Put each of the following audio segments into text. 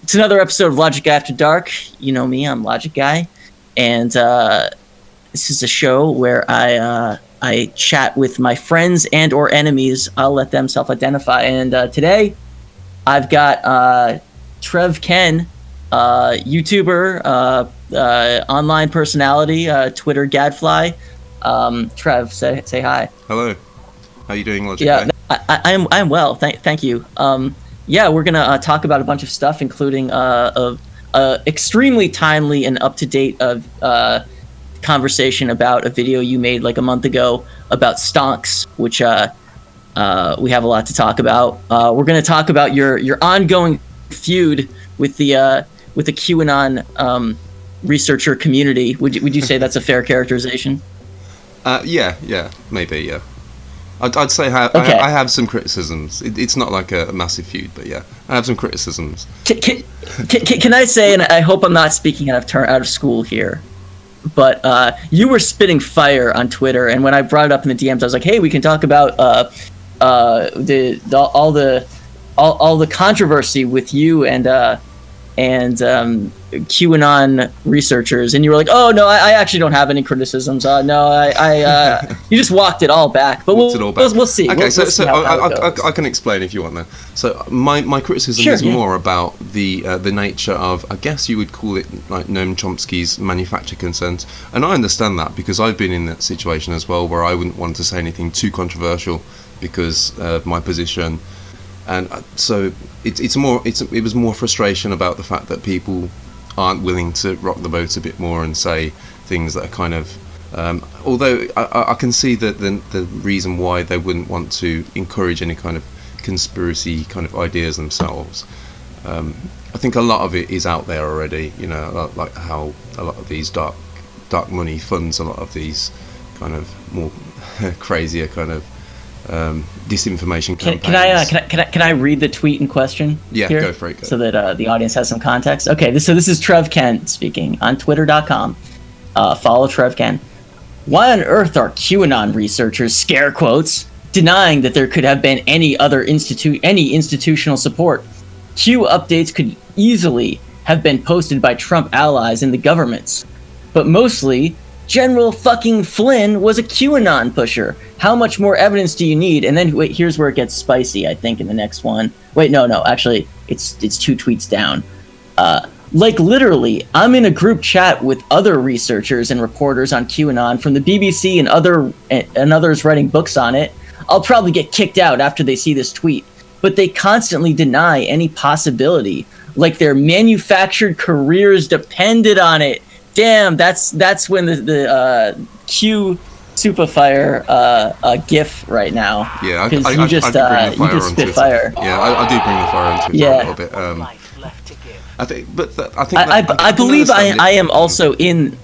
It's another episode of Logic After Dark. You know me, I'm Logic Guy, and this is a show where I chat with my friends and or enemies. I'll let them self-identify. And today, I've got Trev Ken, YouTuber, online personality, Twitter gadfly. Trev, say hi. Hello. How you doing, Logic Guy? Yeah, I'm well. Thank you. Yeah, we're gonna talk about a bunch of stuff, including a extremely timely and up to date conversation about a video you made like a month ago about stonks, which we have a lot to talk about. We're gonna talk about your ongoing feud with the QAnon researcher community. Would you say that's a fair characterization? Yeah, maybe, yeah. I'd say I have some criticisms. It's not like a massive feud, but yeah, I have some criticisms. Can I say, and I hope I'm not speaking out of school here, but you were spitting fire on Twitter, and when I brought it up in the DMs, I was like, hey, we can talk about all the controversy with you and QAnon researchers, and you were like, "Oh no, I actually don't have any criticisms. No, I you just walked it all back." But we'll see. Okay, we'll so see how I can explain if you want then. So my criticism is more about the nature of, I guess you would call it like Noam Chomsky's manufactured consent, and I understand that because I've been in that situation as well, where I wouldn't want to say anything too controversial because of my position. And so it was more frustration about the fact that people aren't willing to rock the boat a bit more and say things that are kind of although I can see that the reason why they wouldn't want to encourage any kind of conspiracy kind of ideas themselves. I think a lot of it is out there already, you know, like how a lot of these dark money funds a lot of these kind of more crazier kind of disinformation campaigns. Can I read the tweet in question? Yeah, here, go for it. So that the audience has some context. Okay, this is Trev Ken speaking on Twitter.com. Follow Trev Ken. Why on earth are QAnon researchers, scare quotes, denying that there could have been any institutional support? Q updates could easily have been posted by Trump allies in the governments, but mostly General fucking Flynn was a QAnon pusher. How much more evidence do you need? And then, wait, here's where it gets spicy, I think, in the next one. Wait, no, actually, it's 2 tweets down. Like, literally, I'm in a group chat with other researchers and reporters on QAnon from the BBC and others writing books on it. I'll probably get kicked out after they see this tweet. But they constantly deny any possibility, like their manufactured careers depended on it. Damn, that's when the Q Superfire gif right now. Yeah, because you just spit fire. Yeah, I do bring the fire on Twitter a little bit. I believe I am also in.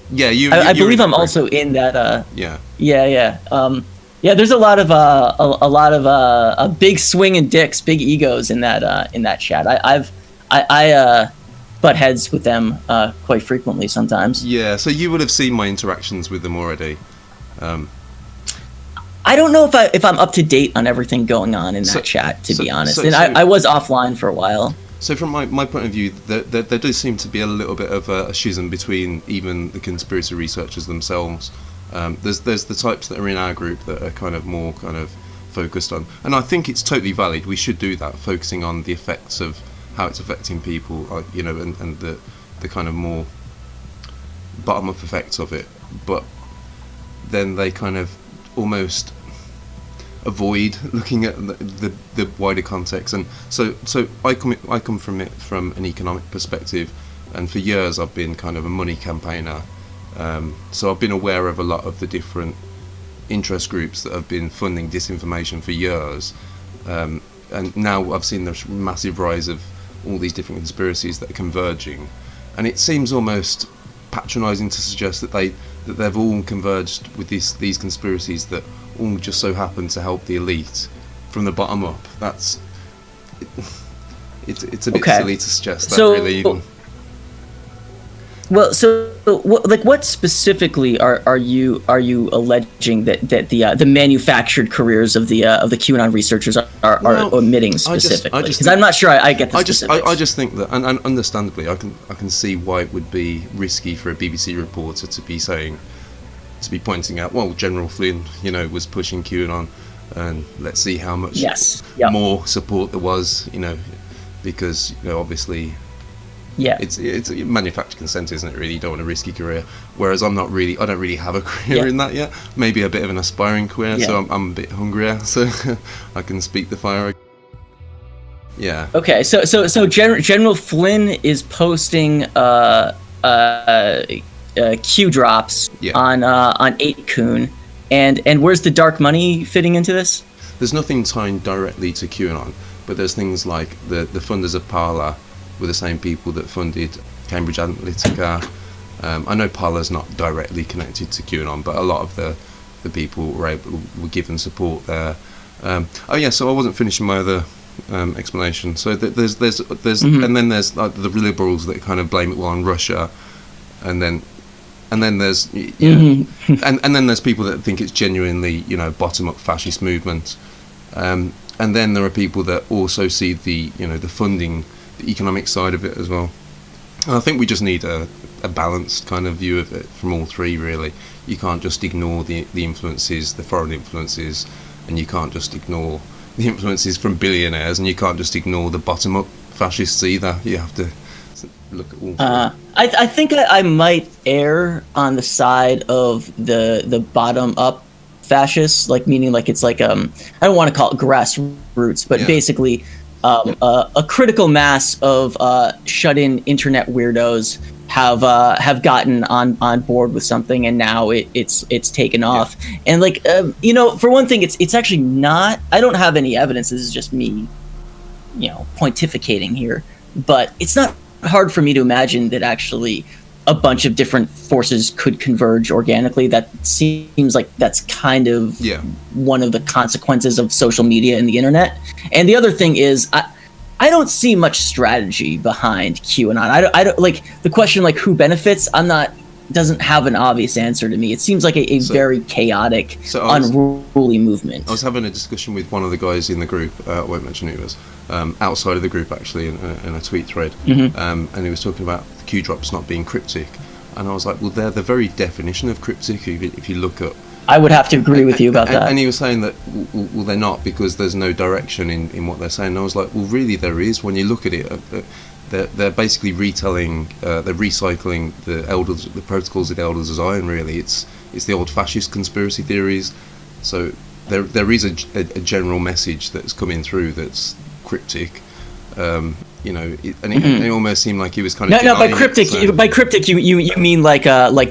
Yeah, I believe I'm also in that. Yeah. Yeah, there's a lot of big swinging dicks, big egos in that chat. I butt heads with them quite frequently sometimes. Yeah, so you would have seen my interactions with them already. I don't know if I'm up to date on everything going on in that chat, to be honest. I was offline for a while. So from my point of view, there does seem to be a little bit of a schism between even the conspiracy researchers themselves. There's the types that are in our group that are kind of more kind of focused on, and I think it's totally valid. We should do that, focusing on the effects of how it's affecting people, you know, and the kind of more bottom-up effects of it. But then they kind of almost avoid looking at the wider context. And so I come from it from an economic perspective, and for years I've been kind of a money campaigner. So I've been aware of a lot of the different interest groups that have been funding disinformation for years. And now I've seen the massive rise of all these different conspiracies that are converging, and it seems almost patronising to suggest that they've all converged with these conspiracies that all just so happen to help the elite from the bottom up. It's a bit silly to suggest that, really. Well, so what specifically are you alleging that the manufactured careers of the QAnon researchers are omitting specifically? Because I'm not sure I get the specifics. I just think that, and understandably, I can see why it would be risky for a BBC reporter to be pointing out, well, General Flynn, was pushing QAnon, and let's see how much more support there was, because obviously. Yeah, it's a manufactured consent, isn't it? Really, you don't want a risky career. Whereas I don't really have a career in that yet. Maybe a bit of an aspiring career, so I'm a bit hungrier, so I can speak the fire. Yeah. Okay, so General Flynn is posting Q drops on 8kun, and where's the dark money fitting into this? There's nothing tying directly to QAnon, but there's things like the funders of Parler were the same people that funded Cambridge Analytica. I know Parler's not directly connected to QAnon, but a lot of the people were given support there. So I wasn't finishing my other explanation. So there's and then there's like the liberals that kind of blame it all on Russia, and then there's and then there's people that think it's genuinely bottom up fascist movement, and then there are people that also see the the funding, the economic side of it as well. And I think we just need a balanced kind of view of it from all three, really. You can't just ignore the influences, the foreign influences, and you can't just ignore the influences from billionaires, and you can't just ignore the bottom-up fascists either. You have to look at all three. I think I might err on the side of the bottom-up fascists, meaning it's I don't want to call it grassroots, but basically a critical mass of shut-in internet weirdos have gotten on board with something, and now it's taken off. And for one thing, it's actually not. I don't have any evidence. This is just me, pontificating here. But it's not hard for me to imagine that actually a bunch of different forces could converge organically. That seems like that's kind of one of the consequences of social media and the internet. And the other thing is, I don't see much strategy behind QAnon. I don't the question who benefits. Doesn't have an obvious answer to me. It seems like a very chaotic, unruly movement. I was having a discussion with one of the guys in the group. I won't mention who it was. Outside of the group, actually, in a tweet thread, and he was talking about the Q drops not being cryptic, and I was like, well, they're the very definition of cryptic. If you look up, I would have to agree with you about that. And he was saying that, well, they're not, because there's no direction in what they're saying. And I was like, well, really, there is. When you look at it, they're basically retelling, they're recycling the protocols of the Elders of Zion. Really, it's the old fascist conspiracy theories. So there is a general message that's coming through that's cryptic. It almost seemed like he was kind of by cryptic you mean like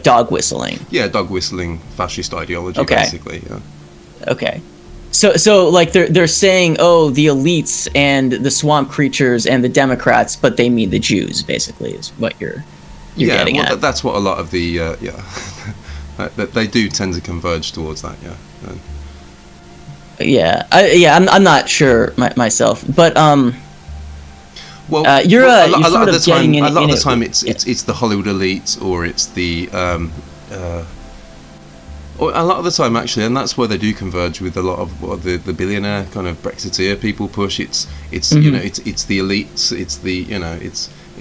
dog whistling. Yeah, dog whistling fascist ideology, basically. Yeah. Okay. So they're saying, oh, the elites and the swamp creatures and the Democrats, but they mean the Jews, basically, is what you're getting at. That's what a lot of the they do tend to converge towards that. I'm not sure myself, but a lot of the time it's the Hollywood elites, or it's the or a lot of the time, actually, and that's where they do converge with a lot of what the billionaire kind of Brexiteer people push. It's it's the elites. It's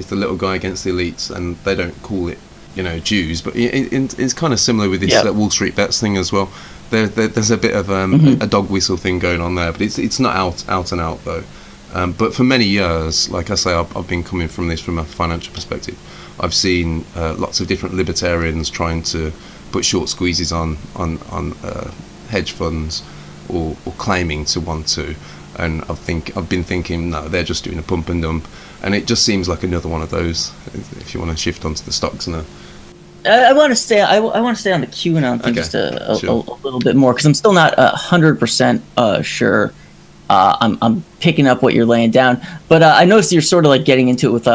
the little guy against the elites, and they don't call it Jews, but it's kind of similar with this Wall Street Bets thing as well. There's a bit of a dog whistle thing going on there, but it's not out and out though. But for many years, like I say, I've been coming from this from a financial perspective. I've seen lots of different libertarians trying to put short squeezes on hedge funds, or claiming to want to, and I've been thinking, no, they're just doing a pump and dump, and it just seems like another one of those. If you want to shift onto the stocks and I want to stay on the QAnon thing just a little bit more, because I'm still not 100% sure. I'm picking up what you're laying down, but I noticed you're sort of getting into it with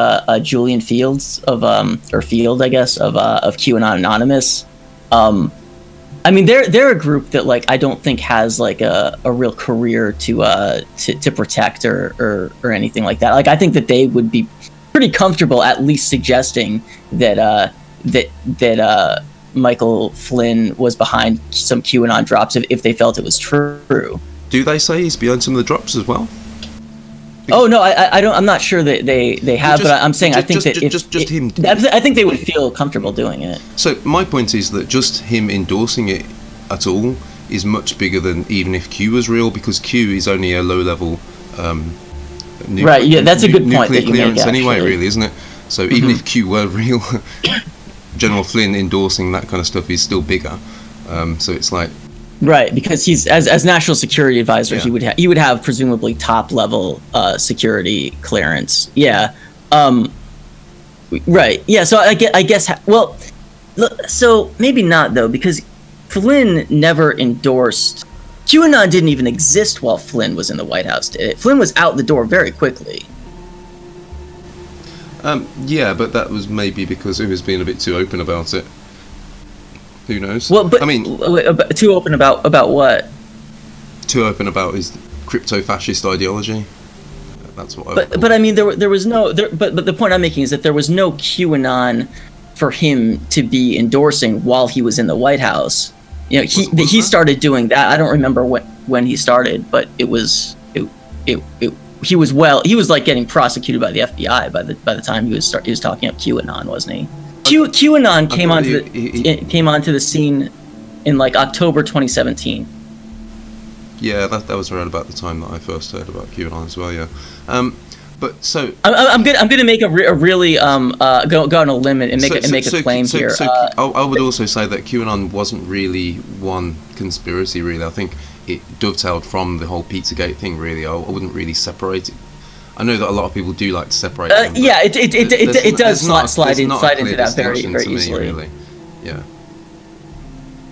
Julian Fields Field, I guess, of QAnon Anonymous. I mean, they're a group that I don't think has a real career to protect or anything like that. I think that they would be pretty comfortable at least suggesting that that Michael Flynn was behind some QAnon drops if they felt it was true. Do they say he's behind some of the drops as well? Oh no, I don't. I'm not sure that they have, but I'm saying I think that I think they would feel comfortable doing it. So my point is that just him endorsing it at all is much bigger than even if Q was real, because Q is only a low level. Right. Yeah, that's a good point. Nuclear that you clearance make, anyway, really, isn't it? So even if Q were real, General Flynn endorsing that kind of stuff is still bigger. So it's like. Right, because he's as national security advisor, he would have presumably top level security clearance. Yeah, right. Yeah, so I guess. Well, so maybe not though, because Flynn never endorsed. QAnon didn't even exist while Flynn was in the White House. Did it? Flynn was out the door very quickly. Yeah, but that was maybe because he was being a bit too open about it. Who knows? Well, but I mean, too open about what? Too open about his crypto-fascist ideology. That's what. But I mean, there was no. But the point I'm making is that there was no QAnon for him to be endorsing while he was in the White House. You know, he started doing that. I don't remember when he started, but he was like getting prosecuted by the FBI by the time he was talking up QAnon, wasn't he? QAnon came onto the scene in like October 2017. Yeah, that was around about the time that I first heard about QAnon as well. Yeah, but so I'm gonna make a really go on a limb and make a claim here. I would also say that QAnon wasn't really one conspiracy. Really, I think it dovetailed from the whole Pizzagate thing. Really, I wouldn't really separate it. I know that a lot of people do like to separate them. Yeah, it does slide into that very easily. Really. Yeah.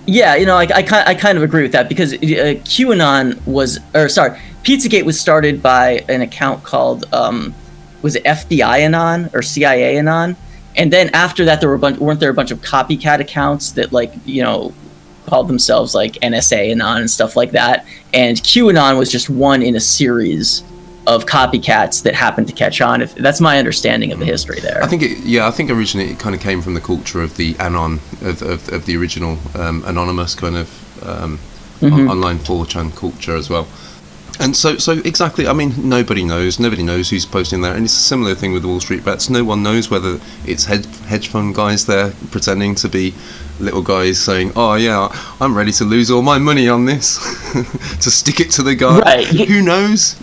Yeah, you know, I kind of agree with that, because QAnon Pizzagate was started by an account called was it FBI Anon or CIA Anon, and then after that weren't there a bunch of copycat accounts that, like, you know, called themselves like NSA Anon and stuff like that, and QAnon was just one in a series of copycats that happened to catch on. That's my understanding of the history there. I think originally it kind of came from the culture of the Anon, of the original anonymous kind of online 4chan culture as well. And so exactly, I mean, nobody knows who's posting there, and it's a similar thing with Wall Street Bets. No one knows whether it's hedge fund guys there pretending to be little guys saying, "Oh yeah, I'm ready to lose all my money on this," to stick it to the guy. Right? Who knows?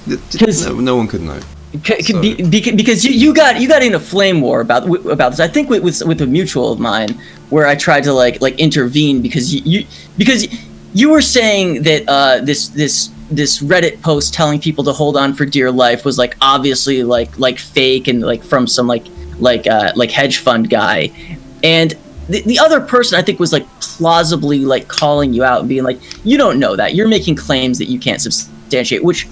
No one could know. Because you got in a flame war about this. I think with a mutual of mine, where I tried to like intervene because you were saying that this Reddit post telling people to hold on for dear life was like obviously like fake and like from some like hedge fund guy, and the other person I think was like plausibly like calling you out and being like, you don't know that, you're making claims that you can't substantiate, which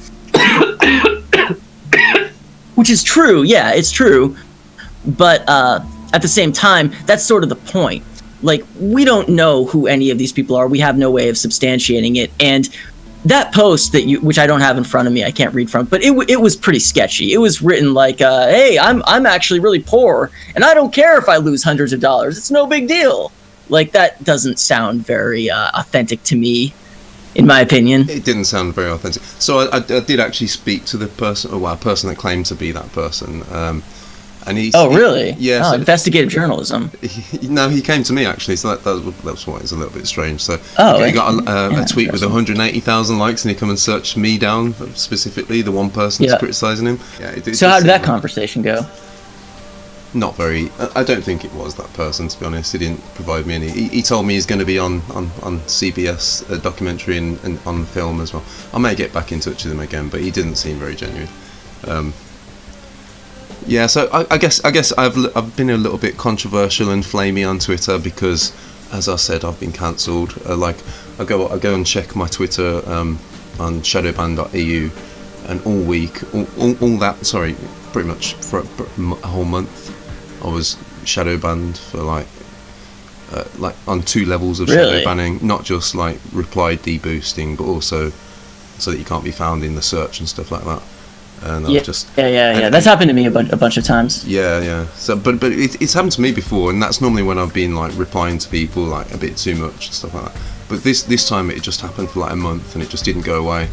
is true. Yeah, it's true, but at the same time, that's sort of the point. Like, we don't know who any of these people are. We have no way of substantiating it. And that post which I don't have in front of me, I can't read from, but it was pretty sketchy. It was written like, "Hey, I'm actually really poor, and I don't care if I lose hundreds of dollars. It's no big deal." Like, that doesn't sound very authentic to me, in my opinion. It didn't sound very authentic. So I did actually speak to the person, a person that claimed to be that person. And really? Yeah. So investigative journalism. He came to me actually, so that was why it's a little bit strange. So he got a tweet with 180,000 likes, and he come and searched me down specifically, the one person that's criticising him. Yeah. So how did that conversation go? Not very. I don't think it was that person, to be honest. He didn't provide me any. He told me he's going to be on CBS, a documentary and on film as well. I may get back in touch with him again, but he didn't seem very genuine. Yeah, so I guess I've been a little bit controversial and flamey on Twitter because, as I said, I've been cancelled. Like, I go and check my Twitter on shadowban.eu, and all week, all that. Sorry, pretty much for a whole month, I was shadow banned for like on 2 levels of shadow banning, not just like reply deboosting, but also so that you can't be found in the search and stuff like that. and yeah, I just yeah. That's happened to me a bunch of times. Yeah. So, but it's happened to me before, and that's normally when I've been like replying to people like a bit too much and stuff like that. But this time it just happened for like a month, and it just didn't go away,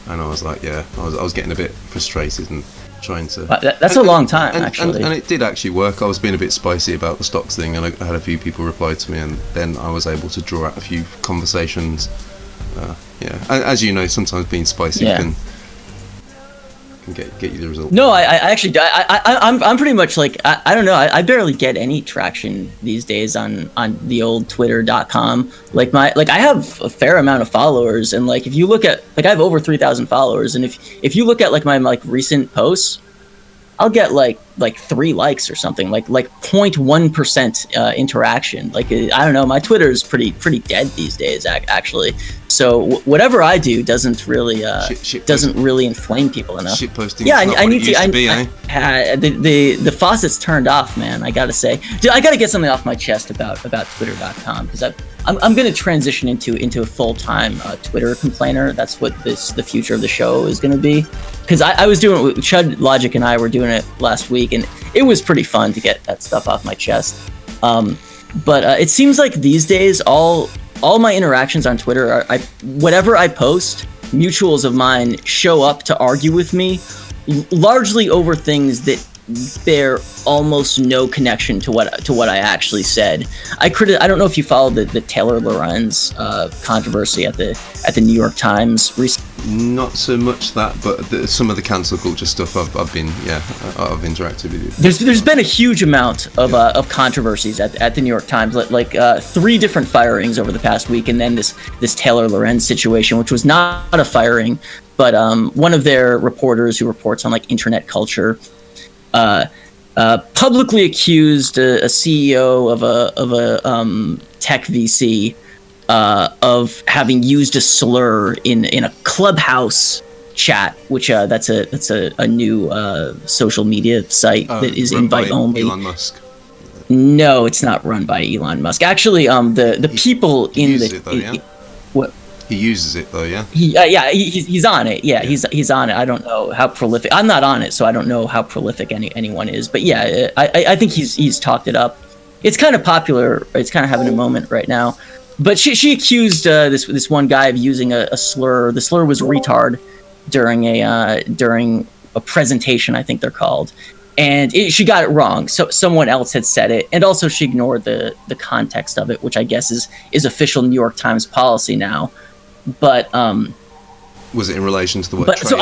and I was like, I was getting a bit frustrated and trying to. That's a long time, actually. And it did actually work. I was being a bit spicy about the stocks thing, and I had a few people reply to me, and then I was able to draw out a few conversations. As you know, sometimes being spicy can get you the result. No, I'm pretty much like I don't know. I barely get any traction these days on the old Twitter.com. Like I have a fair amount of followers, and like if you look at I have over 3,000 followers, and if you look at like my like recent posts, I'll get like 3 likes or something, like 0.1% interaction. Like I don't know, my Twitter is pretty dead these days actually. So whatever I do doesn't really inflame people enough. Shitposting. Yeah, I need to. The faucet's turned off, man. I gotta say, dude, I gotta get something off my chest about Twitter.com, because I'm gonna transition into a full-time Twitter complainer. That's what the future of the show is gonna be. Because I was doing it with Chud Logic, and I were doing it last week, and it was pretty fun to get that stuff off my chest. But it seems like these days all my interactions on Twitter are whatever I post, mutuals of mine show up to argue with me, largely over things that bear almost no connection to what I actually said. I don't know if you followed the Taylor Lorenz controversy at the New York Times recently. Not so much that, but some of the cancel culture stuff I've interacted with you. There's been a huge amount of controversies at the New York Times, like 3 different firings over the past week, and then this Taylor Lorenz situation, which was not a firing, but one of their reporters who reports on like internet culture publicly accused a CEO of a tech VC of having used a slur in a Clubhouse chat, which that's a new social media site that is invite only. Elon Musk. No, it's not run by Elon Musk. Actually, the people in the what. He uses it though, yeah. He's on it. Yeah, he's on it. I don't know how prolific. I'm not on it, so I don't know how prolific anyone is. But yeah, I think he's talked it up. It's kind of popular. It's kind of having a moment right now. But she accused this one guy of using a slur. The slur was retard during a presentation, I think they're called, and she got it wrong. So someone else had said it, and also she ignored the context of it, which I guess is official New York Times policy now. But was it in relation to the word? So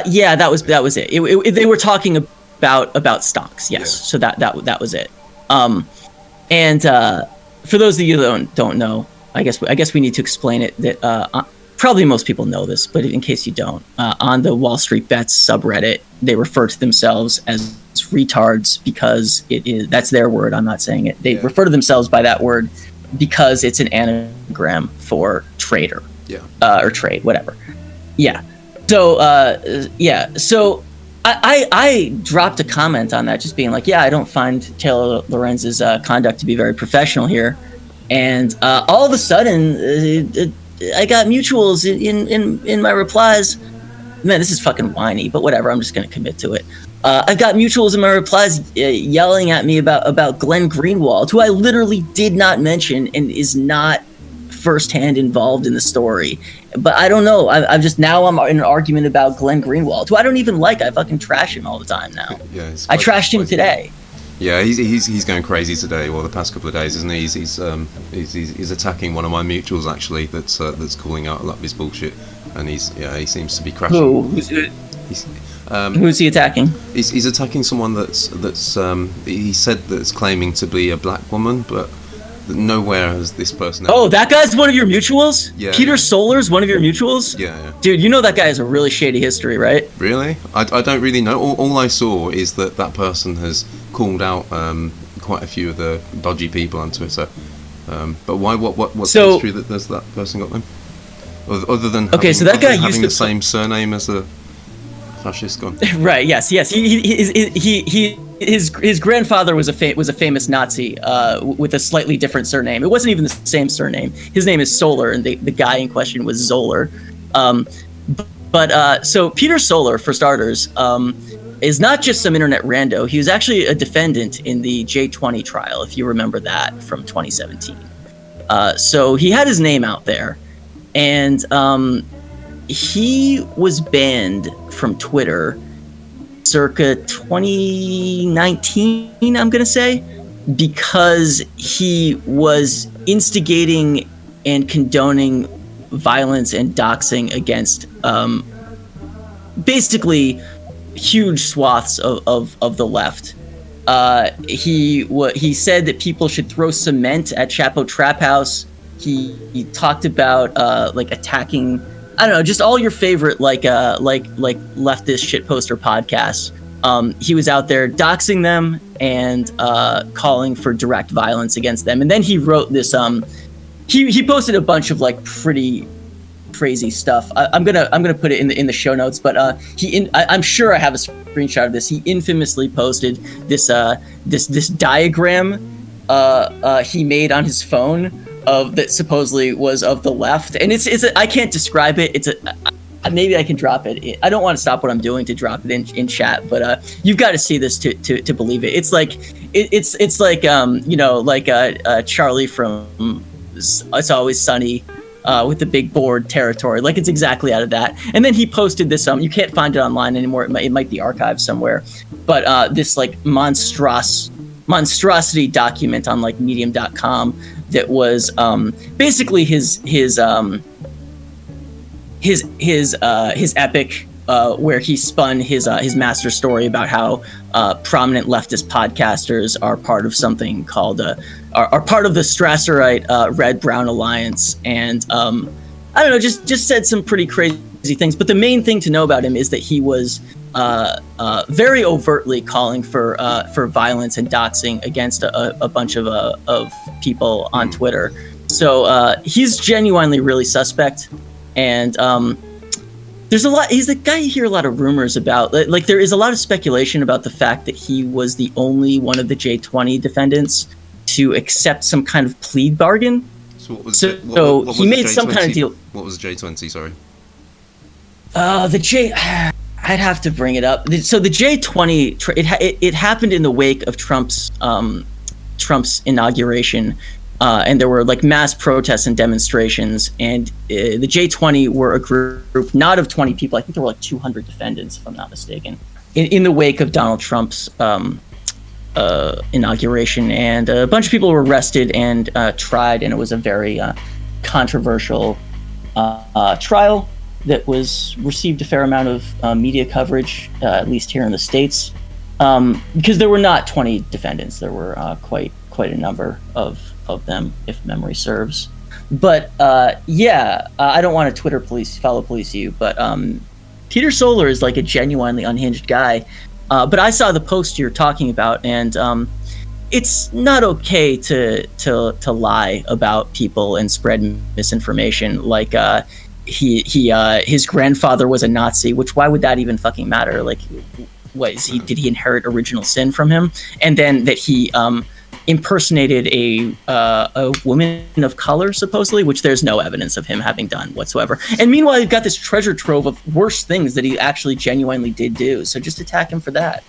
yeah, that was it. They were talking about stocks, yes. Yeah. So that was it. And for those of you that don't know, I guess we need to explain it. That probably most people know this, but in case you don't, on the Wall Street Bets subreddit, they refer to themselves as retards because that's their word. I'm not saying it. They refer to themselves by that word because it's an anagram for trader. Yeah. Or trade, whatever. Yeah. So So I dropped a comment on that, just being like, I don't find Taylor Lorenz's conduct to be very professional here, and all of a sudden I got mutuals in my replies. Man, this is fucking whiny, but whatever. I'm just gonna commit to it. I've got mutuals in my replies yelling at me about Glen Greenwald, who I literally did not mention and is not firsthand involved in the story. But I don't know. I'm in an argument about Glen Greenwald, who I don't even like. I fucking trash him all the time now. Yeah, I trashed him today. Yeah, he's going crazy today. Well, the past couple of days, isn't he? He's attacking one of my mutuals actually. That's calling out a lot of his bullshit, and he seems to be crashing. Who's he attacking? He's attacking someone that's he said that's claiming to be a black woman, but nowhere has this person. Oh, that guy's one of your mutuals? Yeah. Peter Solar's one of your mutuals? Yeah. Dude, you know that guy has a really shady history, right? Really? I don't really know. All I saw is that person has called out quite a few of the dodgy people on Twitter. But why? What's the history that person got them? Other than having the same surname as a fascist gun. Right. Yes. His grandfather was a famous Nazi with a slightly different surname. It wasn't even the same surname. His name is Solar, and the guy in question was Zoller. But so Peter Solar, for starters, is not just some internet rando. He was actually a defendant in the J20 trial, if you remember that, from 2017. So he had his name out there, and he was banned from Twitter circa 2019, I'm going to say, because he was instigating and condoning violence and doxing against basically huge swaths of the left. He said that people should throw cement at Chapo Trap House. He talked about like attacking, I don't know, just all your favorite like leftist shitposter podcasts. He was out there doxing them and calling for direct violence against them. And then he wrote this. He posted a bunch of like pretty crazy stuff. I'm gonna put it in the show notes. But I'm sure I have a screenshot of this. He infamously posted this diagram he made on his phone that supposedly was of the left, and it's I can't describe it. Maybe I can drop it. I don't want to stop what I'm doing to drop it in chat, but you've got to see this to believe it. It's like it's like Charlie from It's Always Sunny with the big board territory. Like, it's exactly out of that. And then he posted this. You can't find it online anymore. It might be archived somewhere. But this like monstrosity document on like Medium.com that was basically his epic, where he spun his master story about how prominent leftist podcasters are part of something called are part of the Strasserite Red-Brown Alliance, and I don't know, just said some pretty crazy things. But the main thing to know about him is that he was very overtly calling for violence and doxing against a bunch of people on Twitter. So he's genuinely really suspect. And there's a lot. He's the guy you hear a lot of rumors about. Like, there is a lot of speculation about the fact that he was the only one of the J20 defendants to accept some kind of plea bargain. So what was he made some kind of deal. What was the J20? Sorry. I'd have to bring it up. So the J20, it happened in the wake of Trump's inauguration. And there were like mass protests and demonstrations, and the J20 were a group not of 20 people. I think there were like 200 defendants, if I'm not mistaken, in the wake of Donald Trump's inauguration. And a bunch of people were arrested and tried, and it was a very controversial trial that received a fair amount of media coverage, at least here in the States, because there were not 20 defendants. There were quite a number of them, if memory serves. But I don't want to follow police you, but Peter Solar is like a genuinely unhinged guy. But I saw the post you're talking about, and it's not okay to lie about people and spread misinformation. Like his grandfather was a Nazi, which, why would that even fucking matter? Like, did he inherit original sin from him? And then that he impersonated a woman of color, supposedly, which there's no evidence of him having done whatsoever. And meanwhile, you've got this treasure trove of worse things that he actually genuinely did do. So just attack him for that.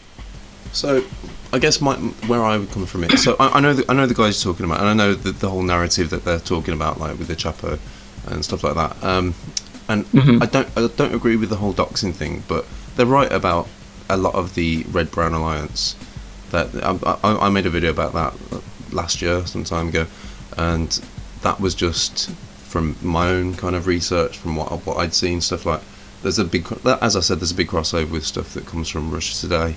So I guess where I would come from it. So I know the guys you're talking about, and I know the whole narrative that they're talking about, like with the Chapo and stuff like that. I don't agree with the whole doxing thing, but they're right about a lot of the Red-Brown Alliance. That I made a video about that last year, some time ago, and that was just from my own kind of research, from what I'd seen, stuff like. As I said, there's a big crossover with stuff that comes from Russia Today.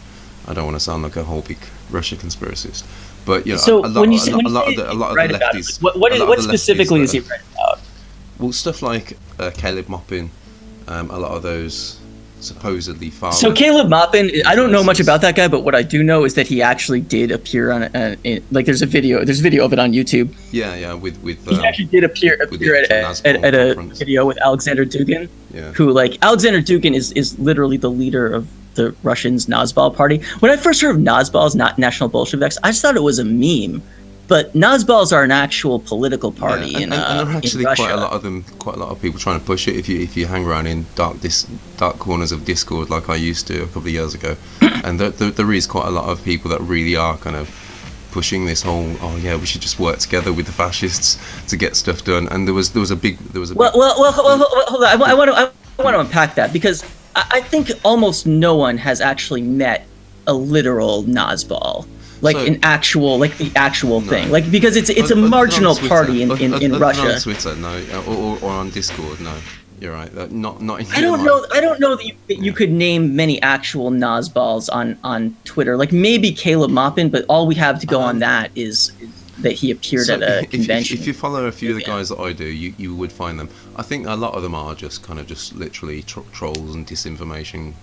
I don't want to sound like a whole big Russia conspiracist, but you know, so a lot of the lefties. What specifically is he read about? Well, stuff like Caleb Maupin, a lot of those supposedly far. So Caleb Maupin, I don't know much about that guy, but what I do know is that he actually did appear on like there's a video of it on YouTube. Yeah, with he actually did appear at a video with Alexander Dugin, who, like, Alexander Dugin is literally the leader of the Russians' Nazbol party. When I first heard of Nazbols, not National Bolsheviks, I just thought it was a meme. But Nazbols are an actual political party and there are actually in Russia. quite a lot of people trying to push it. If you hang around in dark corners of Discord like I used to a couple of years ago, and there is quite a lot of people that really are kind of pushing this whole, we should just work together with the fascists to get stuff done. And there was a big well hold on. I want to unpack that, because I think almost no one has actually met a literal Nazbol. Like the actual thing, like, because it's a marginal party in Russia. On Twitter, no, or on Discord, no. You're right. Not in I don't know that you could name many actual Nazbols on Twitter. Like maybe Caleb Maupin, but all we have to go on that is that he appeared at a convention. If you follow a few of the guys that I do, you would find them. I think a lot of them are just literally trolls and disinformation,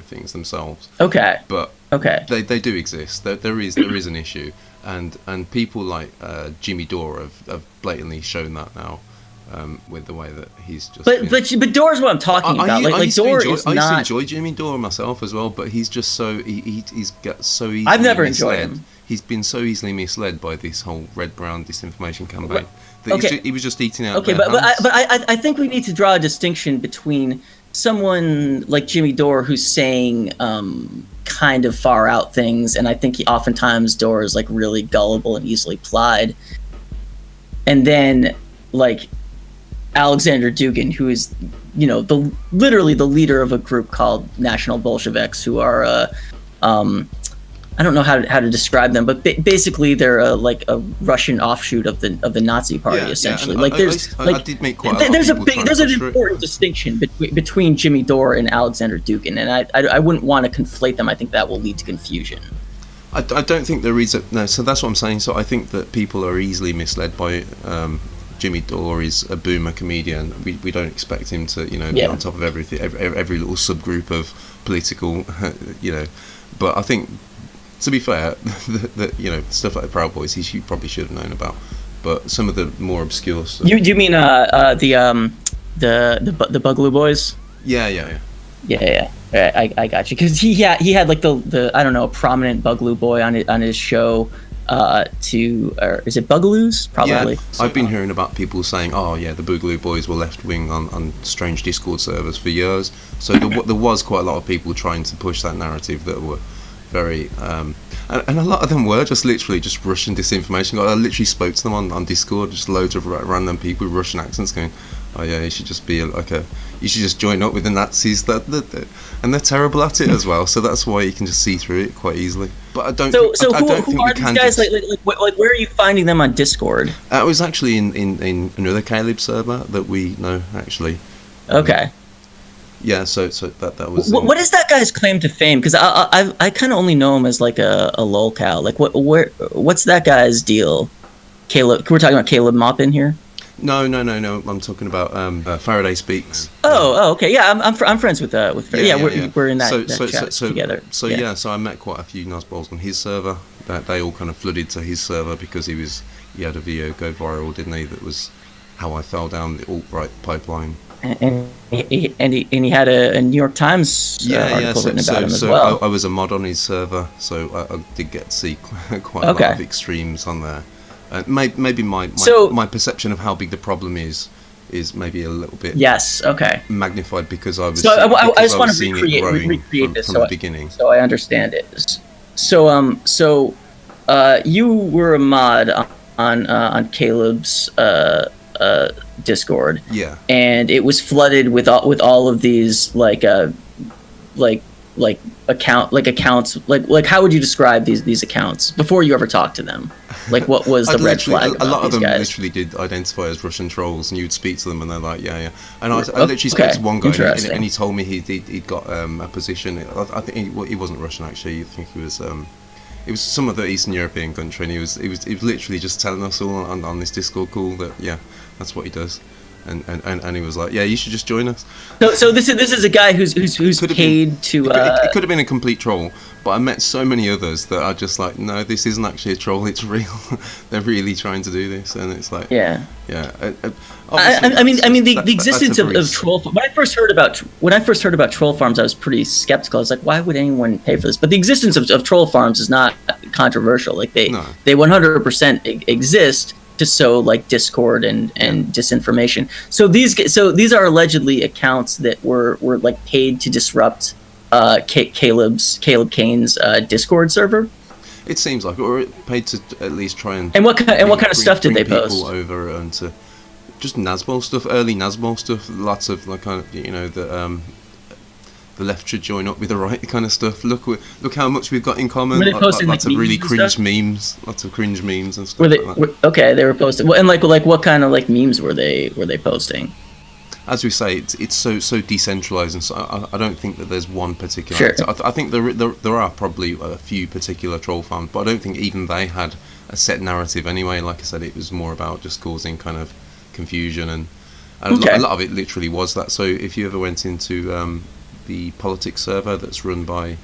things themselves. Okay. But they do exist. There is an issue, and people like Jimmy Dore have blatantly shown that now. With the way that he's just. But Dore's what I'm talking about. Dore is not. I used to enjoy Jimmy Dore myself as well, but he's just he's got so easily. I've never enjoyed him. He's been so easily misled by this whole red-brown disinformation campaign. He was just eating out. Okay, but I think we need to draw a distinction between someone like Jimmy Dore who's saying kind of far out things, and I think oftentimes Dore is like really gullible and easily plied, and then like Alexander Dugin, who is, literally the leader of a group called National Bolsheviks, who are, I don't know how to describe them, but basically they're like a Russian offshoot of the Nazi Party, essentially. I did make quite a lot there's an important distinction between Jimmy Dore and Alexander Dugin, and I wouldn't want to conflate them. I think that will lead to confusion. I don't think there is no. So that's what I'm saying. So I think that people are easily misled by. Jimmy Dore is a boomer comedian. We don't expect him to, be on top of everything, every little subgroup of political, But I think, to be fair, that stuff like the Proud Boys, he probably should have known about. But some of the more obscure stuff. You mean the Boogaloo Boys? Yeah. I got you, because he had like the I don't know, a prominent Boogaloo boy on his show. Or is it Boogaloos? Probably. Yeah, I've been hearing about people saying, the Boogaloo boys were left wing on strange Discord servers for years. So there was quite a lot of people trying to push that narrative that were very, and a lot of them were just literally just Russian disinformation. I literally spoke to them on Discord, just loads of random people with Russian accents going, you should just be you should just join up with the Nazis. And they're terrible at it as well. So that's why you can just see through it quite easily. But I don't. So who are these guys? Like, where are you finding them on Discord? It was actually in another Caleb server that we know actually. Okay. Yeah. So that was. What is that guy's claim to fame? Because I kind of only know him as like a lolcow. Like what's that guy's deal? Caleb. We're talking about Caleb Maupin here. No. I'm talking about FaradaySpeaks. Oh, okay. Yeah, I'm friends with we're in that chat together. So I met quite a few Nazbols on his server. That they all kind of flooded to his server because he had a video go viral, didn't he? That was how I fell down the alt-right pipeline. And he had a New York Times article written about him as well. I was a mod on his server, so I did get to see quite a lot of extremes on there. Maybe my perception of how big the problem is maybe a little bit magnified because I was. So I just want to recreate this from the beginning, so I understand it. So you were a mod on Caleb's Discord, and it was flooded with all of these accounts. Like how would you describe these accounts before you ever talked to them? Like what was the red flag about a lot of them guys? literally did identify as Russian trolls, and you'd speak to them and they're like and I literally spoke to one guy and he told me he'd got a position. I think he wasn't Russian actually. I think he was it was some of the Eastern European country, and he was literally just telling us all on this Discord call that that's what he does. And he was like, you should just join us. So this is a guy who's paid to. It could have been a complete troll, but I met so many others that are just like, no, this isn't actually a troll. It's real. They're really trying to do this, and it's like, yeah. I mean, the existence of troll. When I first heard about troll farms, I was pretty skeptical. I was like, why would anyone pay for this? But the existence of troll farms is not controversial. Like they 100% exist to sow like discord and disinformation. So these are allegedly accounts that were like paid to disrupt Caleb Cain's Discord server. It seems like, or paid to at least try and. And what kind of stuff did they post? People over and to just Nazbol stuff, early Nazbol stuff. Lots of like kind of the left should join up with the right kind of stuff. Look how much we've got in common. Lots of really cringe memes, lots of cringe memes and stuff. Okay, they were posting. Well, and like what kind of like memes were they posting? As we say, it's so decentralized, and so I don't think that there's one particular. Sure. I think there are probably a few particular troll farms, but I don't think even they had a set narrative anyway. Like I said, it was more about just causing kind of confusion, and a lot of it literally was that. So if you ever went into the politics server that's run by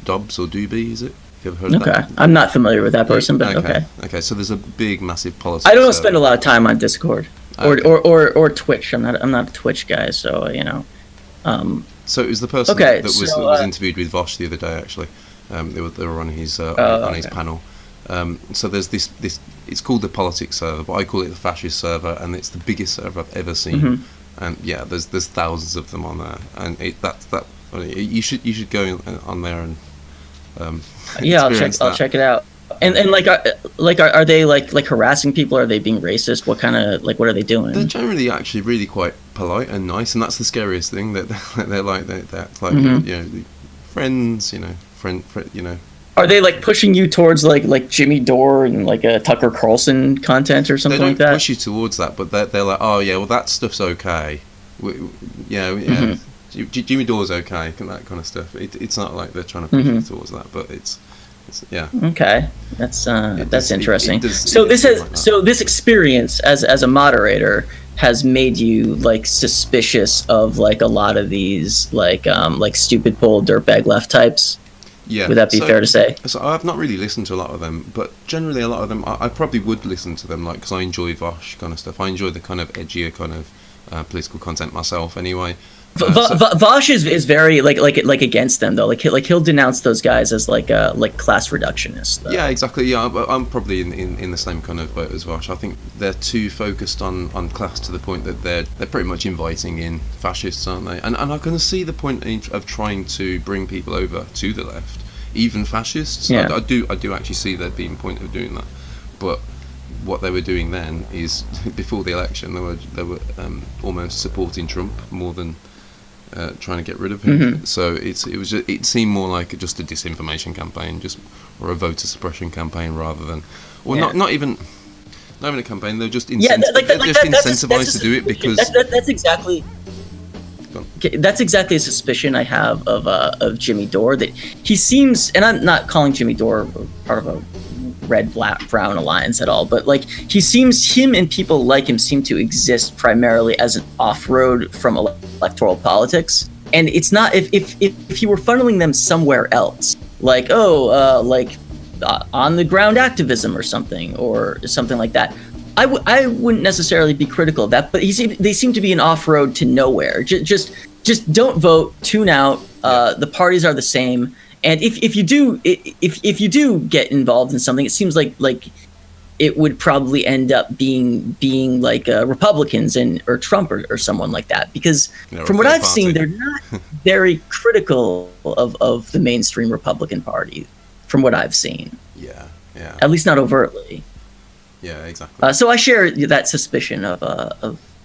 Dobbs or Doobie, is it? Have you ever heard of that? Okay, I'm not familiar with that person, but okay. Okay, so there's a big, massive politics. I don't spend a lot of time on Discord. Or Twitch. I'm not a Twitch guy, so So it was the person that was interviewed with Vaush the other day. Actually, they were on his his panel. So there's this. It's called the politics server, but I call it the fascist server, and it's the biggest server I've ever seen. Mm-hmm. And yeah, there's thousands of them on there, and you should go on there and I'll check it out. And are they like harassing people? Are they being racist? What kind of what are they doing? They're generally actually really quite polite and nice, and that's the scariest thing. That they're like friends, friend. Are they like pushing you towards like Jimmy Dore and like a Tucker Carlson content or something like that? They don't push you towards that, but they're like, oh yeah, well that stuff's okay. Mm-hmm. Jimmy Dore's okay, and that kind of stuff. It's not like they're trying to push you towards that, but it's yeah. Okay, that's interesting. This experience as a moderator has made you like suspicious of like a lot of these like Stupidpol dirtbag left types. Yeah. Would that be fair to say? So I've not really listened to a lot of them, but generally a lot of them I probably would listen to them, like because I enjoy Vaush kind of stuff. I enjoy the kind of edgier kind of political content myself anyway. Vaush is very like against them though. Like he'll denounce those guys as like class reductionists. Though. Yeah, exactly. Yeah, I'm probably in the same kind of boat as Vaush. I think they're too focused on class to the point that they're pretty much inviting in fascists, aren't they? And I can see the point of trying to bring people over to the left, even fascists. Yeah. I do actually see there being a point of doing that, but what they were doing then is before the election they were almost supporting Trump more than trying to get rid of him. Mm-hmm. So it seemed more like just a disinformation campaign, or a voter suppression campaigin rather than, not even a campaign. They're just incentivized to do it because that's exactly a suspicion I have of Jimmy Dore, that he seems, and I'm not calling Jimmy Dore part of a red black brown alliance at all, but like him and people like him seem to exist primarily as an off-road from electoral politics. And it's not if you were funneling them somewhere else, like on the ground activism or something like that, I wouldn't necessarily be critical of that. But they seem to be an off-road to nowhere. Just don't vote, tune out. The parties are the same. And if you do get involved in something, it seems like it would probably end up being like Republicans or Trump or someone like that, because from what I've seen, they're not very critical of the mainstream Republican Party. From what I've seen, yeah, at least not overtly. Yeah, exactly. So I share that suspicion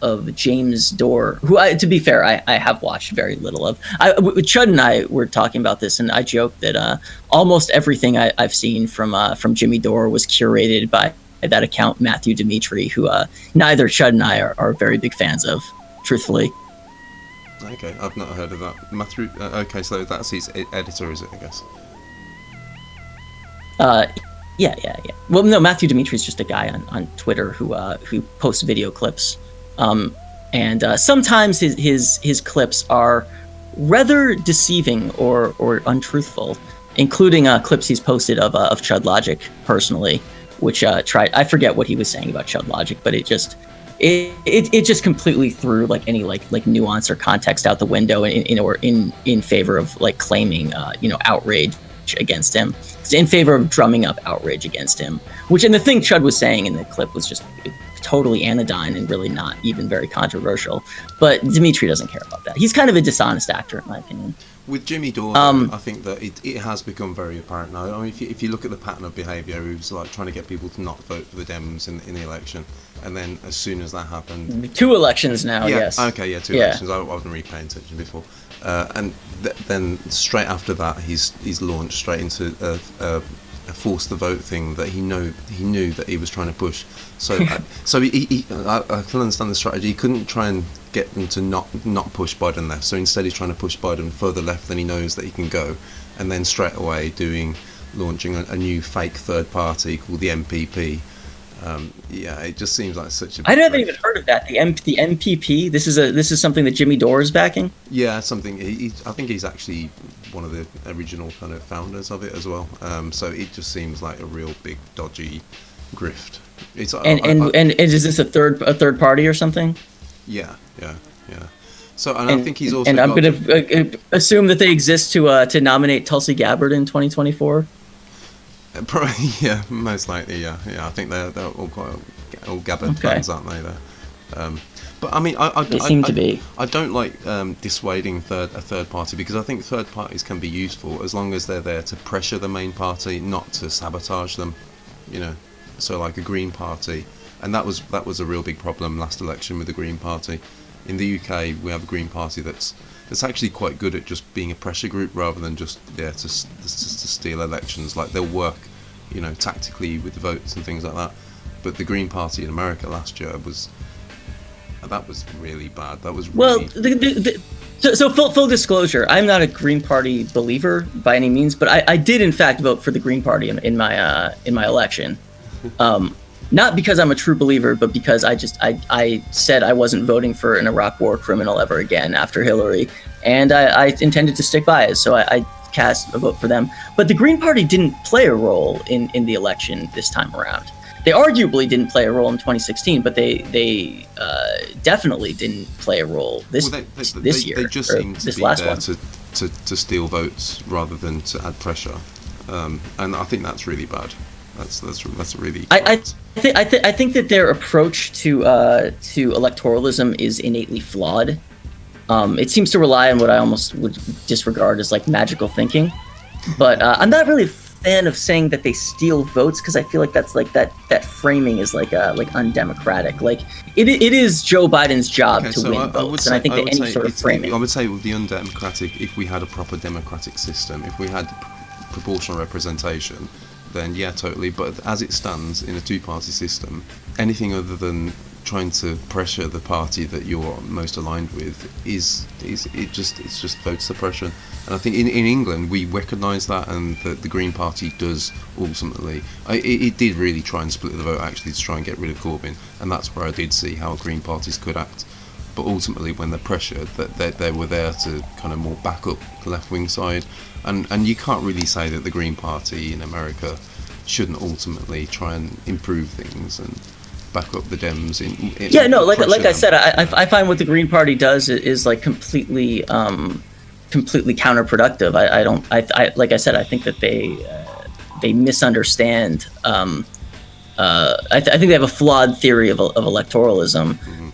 of James Dore, who, to be fair, I have watched very little of. Chud and I were talking about this, and I joked that almost everything I've seen from Jimmy Dore was curated by that account, Matthew Dimitri, who neither Chud and I are very big fans of, truthfully. Okay, I've not heard of that. Matthew. Okay, so that's his editor, is it? I guess. Yeah. Well, no, Matthew Dimitri is just a guy on Twitter who posts video clips. And sometimes his clips are rather deceiving or untruthful, including clips he's posted of Chud Logic personally, which I forget what he was saying about Chud Logic, but it just completely threw like any like nuance or context out the window in favor of like claiming outrage against him, in favor of drumming up outrage against him. Which, and the thing Chud was saying in the clip was just totally anodyne and really not even very controversial. But Dimitri doesn't care about that. He's kind of a dishonest actor, in my opinion. With Jimmy Dore, I think that it has become very apparent now. I mean, if you look at the pattern of behaviour, he was like trying to get people to not vote for the Dems in the election, and then as soon as that happened, 2 elections now, yes. Okay, yeah, 2 elections. I wasn't really paying attention before, and then straight after that, he's launched straight into a force the vote thing that he knew that he was trying to push. So I can understand the strategy. He couldn't try and get them to not push Biden left. So instead, he's trying to push Biden further left than he knows that he can go, and then straight away launching a new fake third party called the MPP. It just seems like such a. I haven't even heard of that. The MPP. This is something that Jimmy Dore is backing. Yeah, something. I think he's actually one of the original kind of founders of it as well. So it just seems like a real big dodgy grift. It's and is this a third party or something? Yeah. So I think he's also. And I'm going to assume that they exist to nominate Tulsi Gabbard in 2024. Probably, yeah, most likely, yeah. I think they're all Gabbard fans, aren't they? But I mean, they seem to be. I don't like dissuading a third party, because I think third parties can be useful as long as they're there to pressure the main party, not to sabotage them. So like a Green Party, and that was a real big problem last election with the Green Party. In the UK, we have a Green Party that's actually quite good at just being a pressure group rather than just there to steal elections. Like they'll work, tactically with the votes and things like that. But the Green Party in America last year was really bad. That was really... Well, so full disclosure, I'm not a Green Party believer by any means, but I did in fact vote for the Green Party in my election. Not because I'm a true believer, but because I said I wasn't voting for an Iraq war criminal ever again after Hillary, and I intended to stick by it, so I cast a vote for them. But the Green Party didn't play a role in the election this time around. They arguably didn't play a role in 2016, but they definitely didn't play a role this year. They just seem to be there to steal votes rather than to add pressure, and I think that's really bad. That's really. I think that their approach to electoralism is innately flawed. It seems to rely on what I almost would disregard as like magical thinking, but I'm not really a fan of saying that they steal votes, because I feel like that's like that framing is like undemocratic. Like it is Joe Biden's job to win votes, and I think that any sort of framing. I would say it would be undemocratic if we had a proper democratic system, if we had proportional representation. Then yeah, totally. But as it stands in a two-party system, anything other than trying to pressure the party that you're most aligned with is just vote suppression. And I think in England we recognise that, and the Green Party does ultimately. It did really try and split the vote actually to try and get rid of Corbyn, and that's where I did see how Green parties could act. But ultimately, when they're pressured, that they were there to kind of more back up the left-wing side. And you can't really say that the Green Party in America shouldn't ultimately try and improve things and back up the Dems like I said, I find what the Green Party does is like completely counterproductive. I like I said, I think that they misunderstand. I think they have a flawed theory of electoralism. Mm-hmm.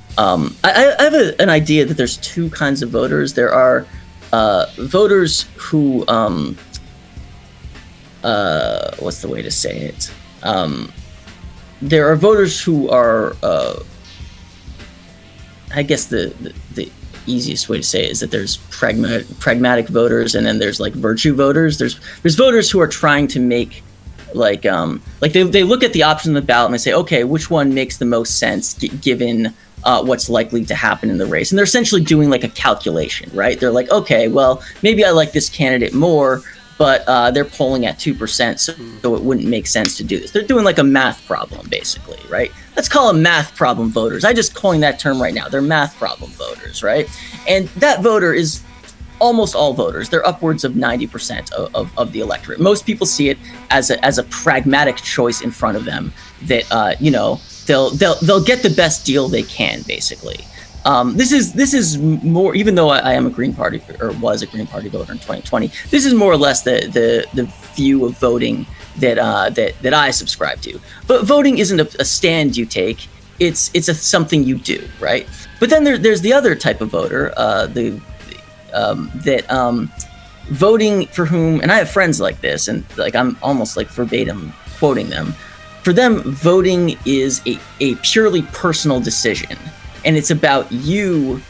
I have an idea that there's two kinds of voters. There are voters who what's the way to say it? There are voters who are I guess the easiest way to say it is that there's pragmatic voters, and then there's like virtue voters. There's voters who are trying to make like they look at the option on the ballot and they say, okay, which one makes the most sense given what's likely to happen in the race, and they're essentially doing like a calculation, right? They're like, okay, well, maybe I like this candidate more, but they're polling at 2%, so it wouldn't make sense to do this. They're doing like a math problem, basically, right? Let's call them math problem voters. I just coined that term right now. They're math problem voters, right? And that voter is almost all voters. They're upwards of 90% of the electorate. Most people see it as a pragmatic choice in front of them that they'll get the best deal they can, basically. This is more, even though I am a Green Party or was a Green Party voter in 2020. This is more or less the view of voting that I subscribe to. But voting isn't a stand you take; it's something you do, right? But then there's the other type of voter, voting for whom, and I have friends like this, and like I'm almost like verbatim quoting them. For them, voting is a purely personal decision, and it's about you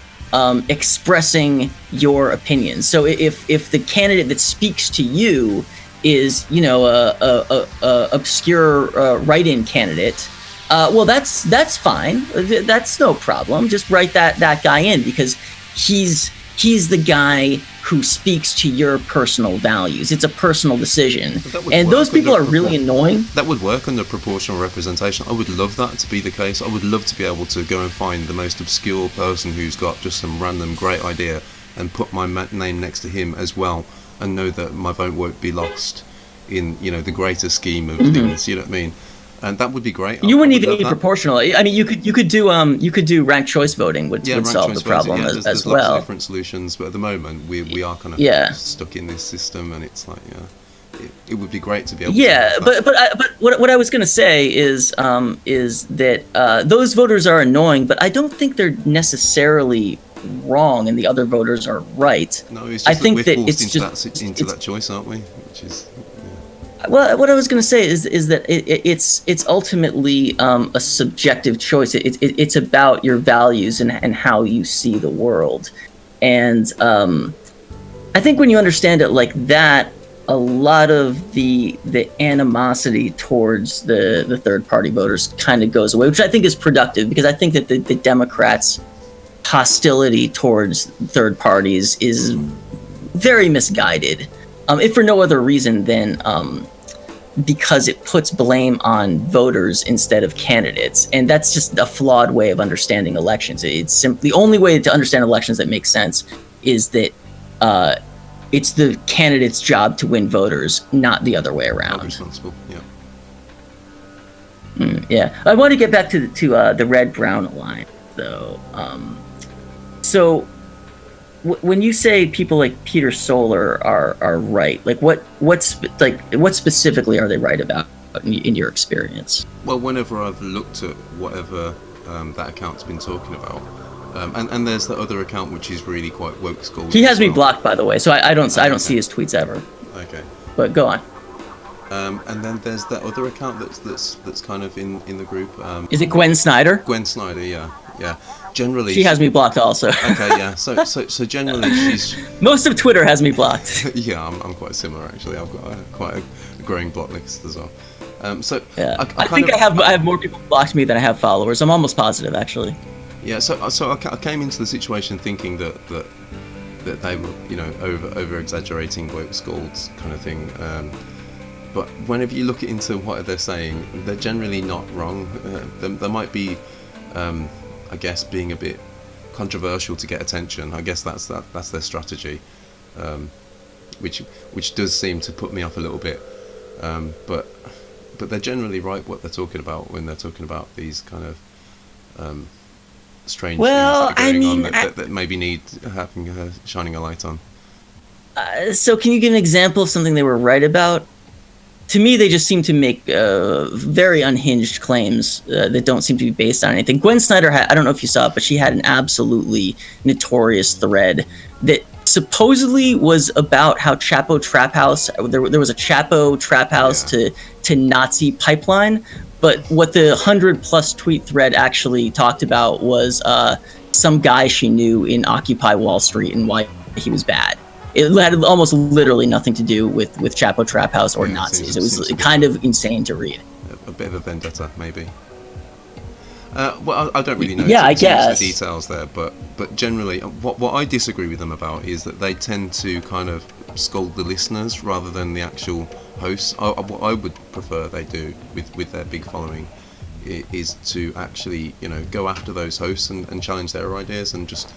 expressing your opinion. So if the candidate that speaks to you is, you know, a obscure write-in candidate, well, that's fine. That's no problem. Just write that guy in, because he's the guy who speaks to your personal values. It's a personal decision. And those people are really annoying. That would work under proportional representation. I would love that to be the case. I would love to be able to go and find the most obscure person who's got just some random great idea and put my name next to him as well, and know that my vote won't be lost in, you know, the greater scheme of things, you know what I mean? And that would be great. You wouldn't even need proportional. I mean, you could do ranked choice voting would solve the problem there's as lots well. of different solutions, but at the moment we are kind of stuck in this system, and it's like it would be great to be able. Yeah, to but what I was gonna say is that those voters are annoying, but I don't think they're necessarily wrong, and the other voters are right. No, it's just I think we're that forced it's into that choice, aren't we? Which is. Well, what I was going to say is that it's ultimately a subjective choice. It's about your values and how you see the world, and I think when you understand it like that, a lot of the animosity towards the third party voters kind of goes away, which I think is productive, because I think that the Democrats' hostility towards third parties is very misguided, if for no other reason than because it puts blame on voters instead of candidates, and that's just a flawed way of understanding elections. It's simply the only way to understand elections that makes sense is that it's the candidate's job to win voters, not the other way around. Not responsible, yeah. I want to get back to the red-brown alliance, though. So when you say people like Peter Solar are right, like what specifically are they right about in your experience? Well, whenever I've looked at whatever that account's been talking about, and there's the other account which is really quite Wokescolds. He has me blocked, by the way, so I don't see his tweets ever. Okay. But go on. And then there's that other account that's kind of in the group. Is it Gwen Snider? Gwen Snider, yeah. Generally, she has me blocked also. Okay, yeah. So generally, she's most of Twitter has me blocked. Yeah, I'm quite similar actually. I've got quite a growing block list as well. Yeah, I think I have more people blocked me than I have followers. I'm almost positive, actually. Yeah, so I came into the situation thinking that they were, you know, over exaggerating Wokescolds kind of thing. But whenever you look into what they're saying, they're generally not wrong. They might be, I guess, being a bit controversial to get attention. I guess that's their strategy, which does seem to put me off a little bit. But they're generally right what they're talking about when they're talking about these kind of strange things that are going on that maybe need shining a light on. So can you give an example of something they were right about? To me, they just seem to make very unhinged claims that don't seem to be based on anything. Gwen Snider I don't know if you saw it, but she had an absolutely notorious thread that supposedly was about how Chapo Trap House, there was a Chapo Trap House to Nazi pipeline, but what the 100+ tweet thread actually talked about was some guy she knew in Occupy Wall Street and why he was bad. It had almost literally nothing to do with Chapo Trap House or Nazis. It was kind of insane to read. A bit of a vendetta, maybe. Well, I don't really know I guess the details there, but generally, what I disagree with them about is that they tend to kind of scold the listeners rather than the actual hosts. What I would prefer they do with their big following is to actually, you know, go after those hosts and challenge their ideas and just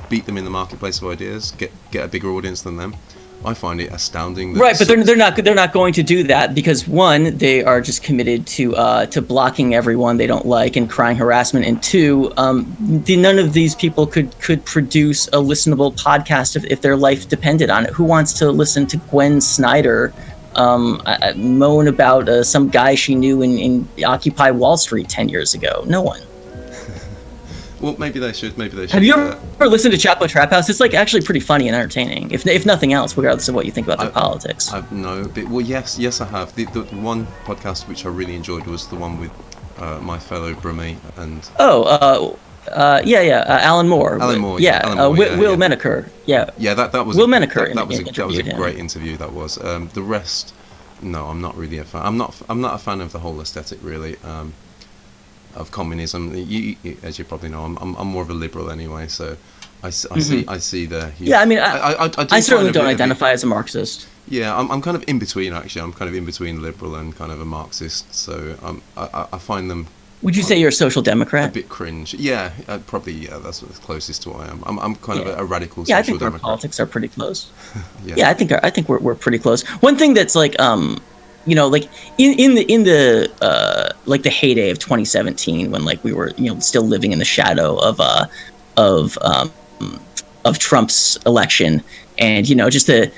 beat them in the marketplace of ideas, get a bigger audience than them. I find it astounding. That right, but they're not going to do that because one, they are just committed to blocking everyone they don't like and crying harassment, and two, none of these people could produce a listenable podcast if their life depended on it. Who wants to listen to Gwen Snider moan about some guy she knew in Occupy Wall Street 10 years ago? No one. Well, maybe they should. Have you ever listened to Chapo Trap House? It's like actually pretty funny and entertaining, if nothing else, regardless of what you think about their politics. Yes, I have. The one podcast which I really enjoyed was the one with my fellow Brummie and. Alan Moore. Will Menaker. Yeah. Yeah, that was Will Menaker. That was a great interview. That was. The rest, no, I'm not really a fan. I'm not a fan of the whole aesthetic really. Of communism, as you probably know, I'm more of a liberal anyway. So I see the. Yeah, I mean, I certainly don't identify as a Marxist. Yeah, I'm kind of in between actually. I'm kind of in between liberal and kind of a Marxist. So I find them. Would you say you're a social democrat? A bit cringe. Yeah, probably. Yeah, that's the closest to what I am. I'm kind of a radical social democrat. Yeah, I think democrat. our politics are pretty close. Yeah, I think we're pretty close. One thing that's like like in the like the heyday of 2017 when like we were still living in the shadow of Trump's election, and just the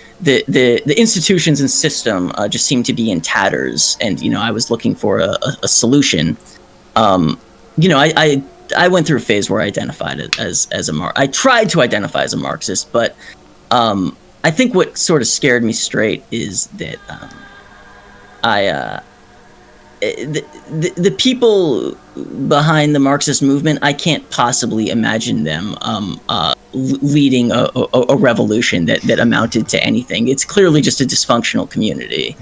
institutions and system just seemed to be in tatters, and I was looking for a solution. I went through a phase where I identified as I tried to identify as a Marxist, but I think what sort of scared me straight is that the people behind the Marxist movement, I can't possibly imagine them leading a revolution that amounted to anything. It's clearly just a dysfunctional community.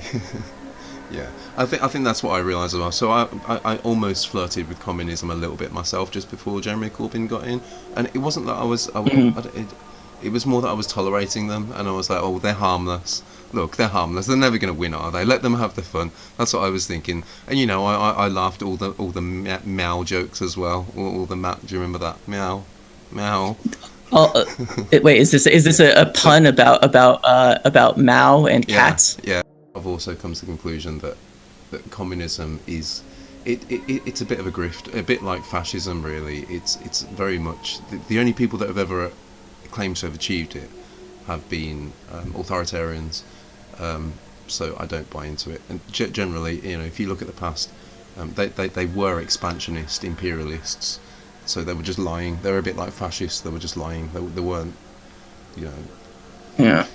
Yeah, I think that's what I realised as well. So I almost flirted with communism a little bit myself just before Jeremy Corbyn got in, and it wasn't that it was more that I was tolerating them, and I was like, oh, they're harmless. Look, they're harmless. They're never going to win, are they? Let them have the fun. That's what I was thinking. And I laughed all the meow jokes as well. All the do you remember that? Meow. Wait, is this a pun about Mao and cats? Yeah. I've also come to the conclusion that communism is it's a bit of a grift, a bit like fascism. Really, it's very much the only people that have ever claimed to have achieved it have been authoritarians. So I don't buy into it. And generally, if you look at the past, they were expansionist imperialists. So they were just lying. They were a bit like fascists. They were just lying. They weren't, Yeah.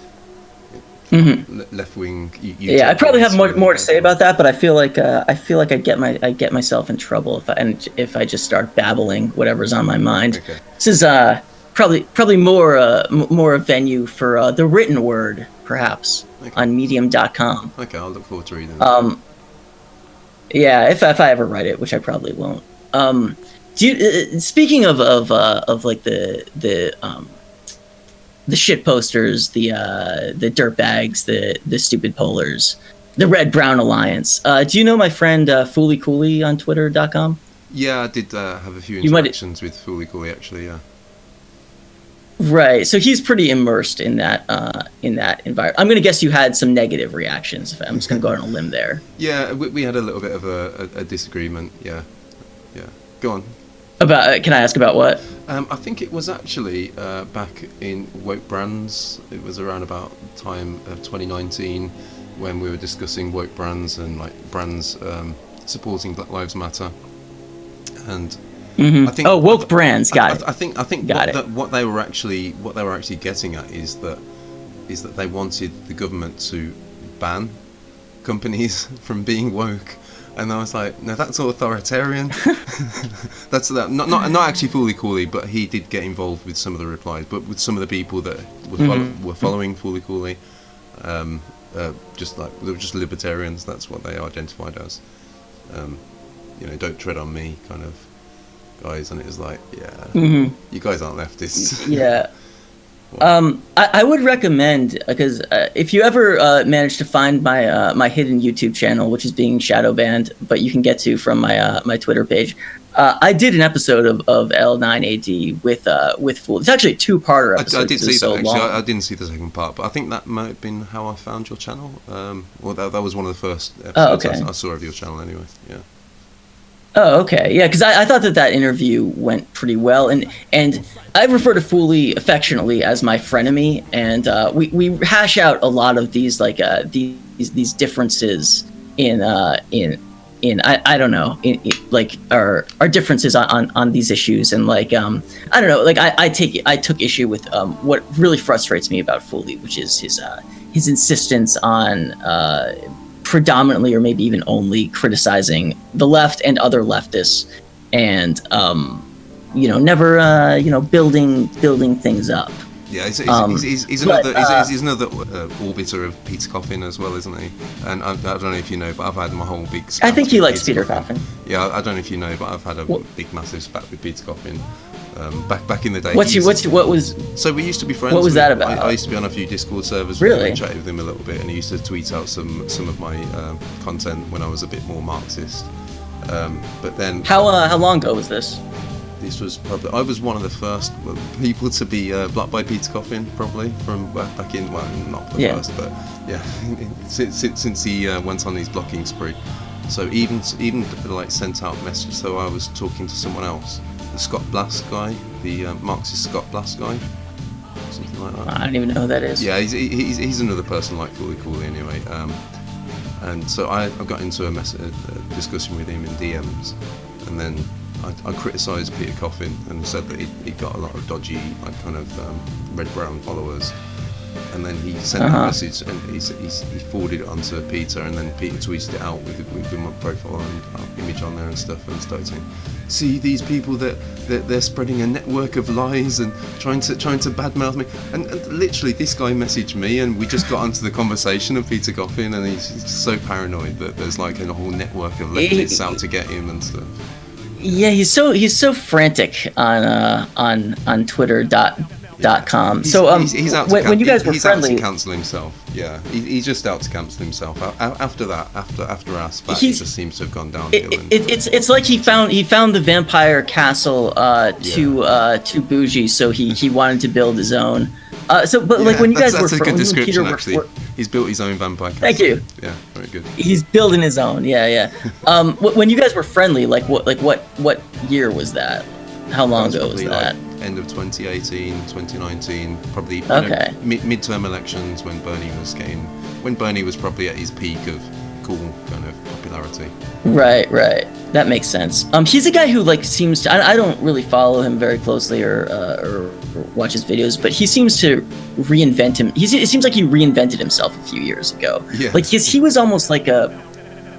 Left wing. I probably have more to say about that, but I feel like I get myself in trouble if I just start babbling whatever's on my mind. Okay. This is probably more a venue for the written word, perhaps, on medium.com. Okay, I'll look forward to reading it. Yeah, if I ever write it, which I probably won't. Speaking of like the shitposters, the dirtbags, the stupid pollers, the Red Brown Alliance. Do you know my friend Fooly Cooley on Twitter.com? Yeah, I did have a few interactions with Fooly Cooley actually. Yeah. Right, so he's pretty immersed in that environment. I'm going to guess you had some negative reactions. I'm just going to go out on a limb there. Yeah, we had a little bit of a disagreement. Yeah. Go on. About can I ask about what? I think it was actually back in Woke Brands. It was around about the time of 2019 when we were discussing woke brands and like brands supporting Black Lives Matter. And I think woke brands. Got it. I think what they were actually getting at is that they wanted the government to ban companies from being woke. And I was like, no, that's authoritarian. That's that. Not actually Fooly Cooley, but he did get involved with some of the replies. But with some of the people that were following Fooly Cooley, just like they were just libertarians. That's what they identified as. Don't tread on me, kind of guys. And it was like, you guys aren't leftists. Yeah. I would recommend, because if you ever manage to find my hidden YouTube channel, which is being shadow banned, but you can get to from my Twitter page, I did an episode of L9AD with Fool. It's actually a two-parter episode. I did see so that, actually. long. I didn't see the second part, but I think that might have been how I found your channel. Well, that was one of the first episodes I saw of your channel anyway, yeah. Oh, okay. Yeah, because I thought that interview went pretty well, and I refer to Fooley affectionately as my frenemy, and we hash out a lot of these like these differences in I don't know, like our differences on these issues, and like I don't know, like I took issue with what really frustrates me about Fooley, which is his insistence on predominantly or maybe even only criticizing the left and other leftists, and never building things up. Yeah, he's another orbiter of Peter Coffin as well, isn't he? And I don't know if you know, but I've had my whole big. I think he likes Peter Coffin. Yeah, I don't know if you know, but I've had a big, massive spat with Peter Coffin. Back in the day. What was? So we used to be friends. What was that about? I used to be on a few Discord servers. Really? And chatted with him a little bit, and he used to tweet out some of my content when I was a bit more Marxist. But then. How long ago was this? This was probably. I was one of the first people to be blocked by Peter Coffin, probably from back in. Well, not the first, but yeah, since he went on his blocking spree. So even like sent out messages. So I was talking to someone else. The Scott Blast guy, the Marxist Scott Blast guy, something like that. I don't even know who that is. Yeah, he's another person like Cooley anyway. And so I got into a discussion with him in DMs, and then I criticised Peter Coffin and said that he got a lot of dodgy, like kind of red-brown followers. And then he sent a message, and he forwarded it onto Peter, and then Peter tweeted it out with my profile and image on there and stuff, and started saying, "See these people that they're spreading a network of lies and trying to badmouth me." And literally, this guy messaged me, and we just got onto the conversation of Peter Coffin, and he's so paranoid that there's like a whole network of leftists out to get him and stuff. Yeah, he's so frantic on Twitter.com. He's out to when you guys were friendly, out to cancel himself. Yeah, he's just out to cancel himself. After that, after our spat, he just seems to have gone downhill. It's like he found the vampire castle too bougie, so he wanted to build his own. Like when you guys were that's a good description, actually. Were, he's built his own vampire castle. Thank you. Yeah, very good. He's building his own. Yeah. When you guys were friendly, what year was that? How long ago was that? End of 2018, 2019, probably midterm elections when Bernie was probably at his peak of cool kind of popularity. Right. That makes sense. He's a guy who like seems to. I don't really follow him very closely or watch his videos, but he seems to reinvent him. It seems like he reinvented himself a few years ago. Yeah. Like he was almost like a.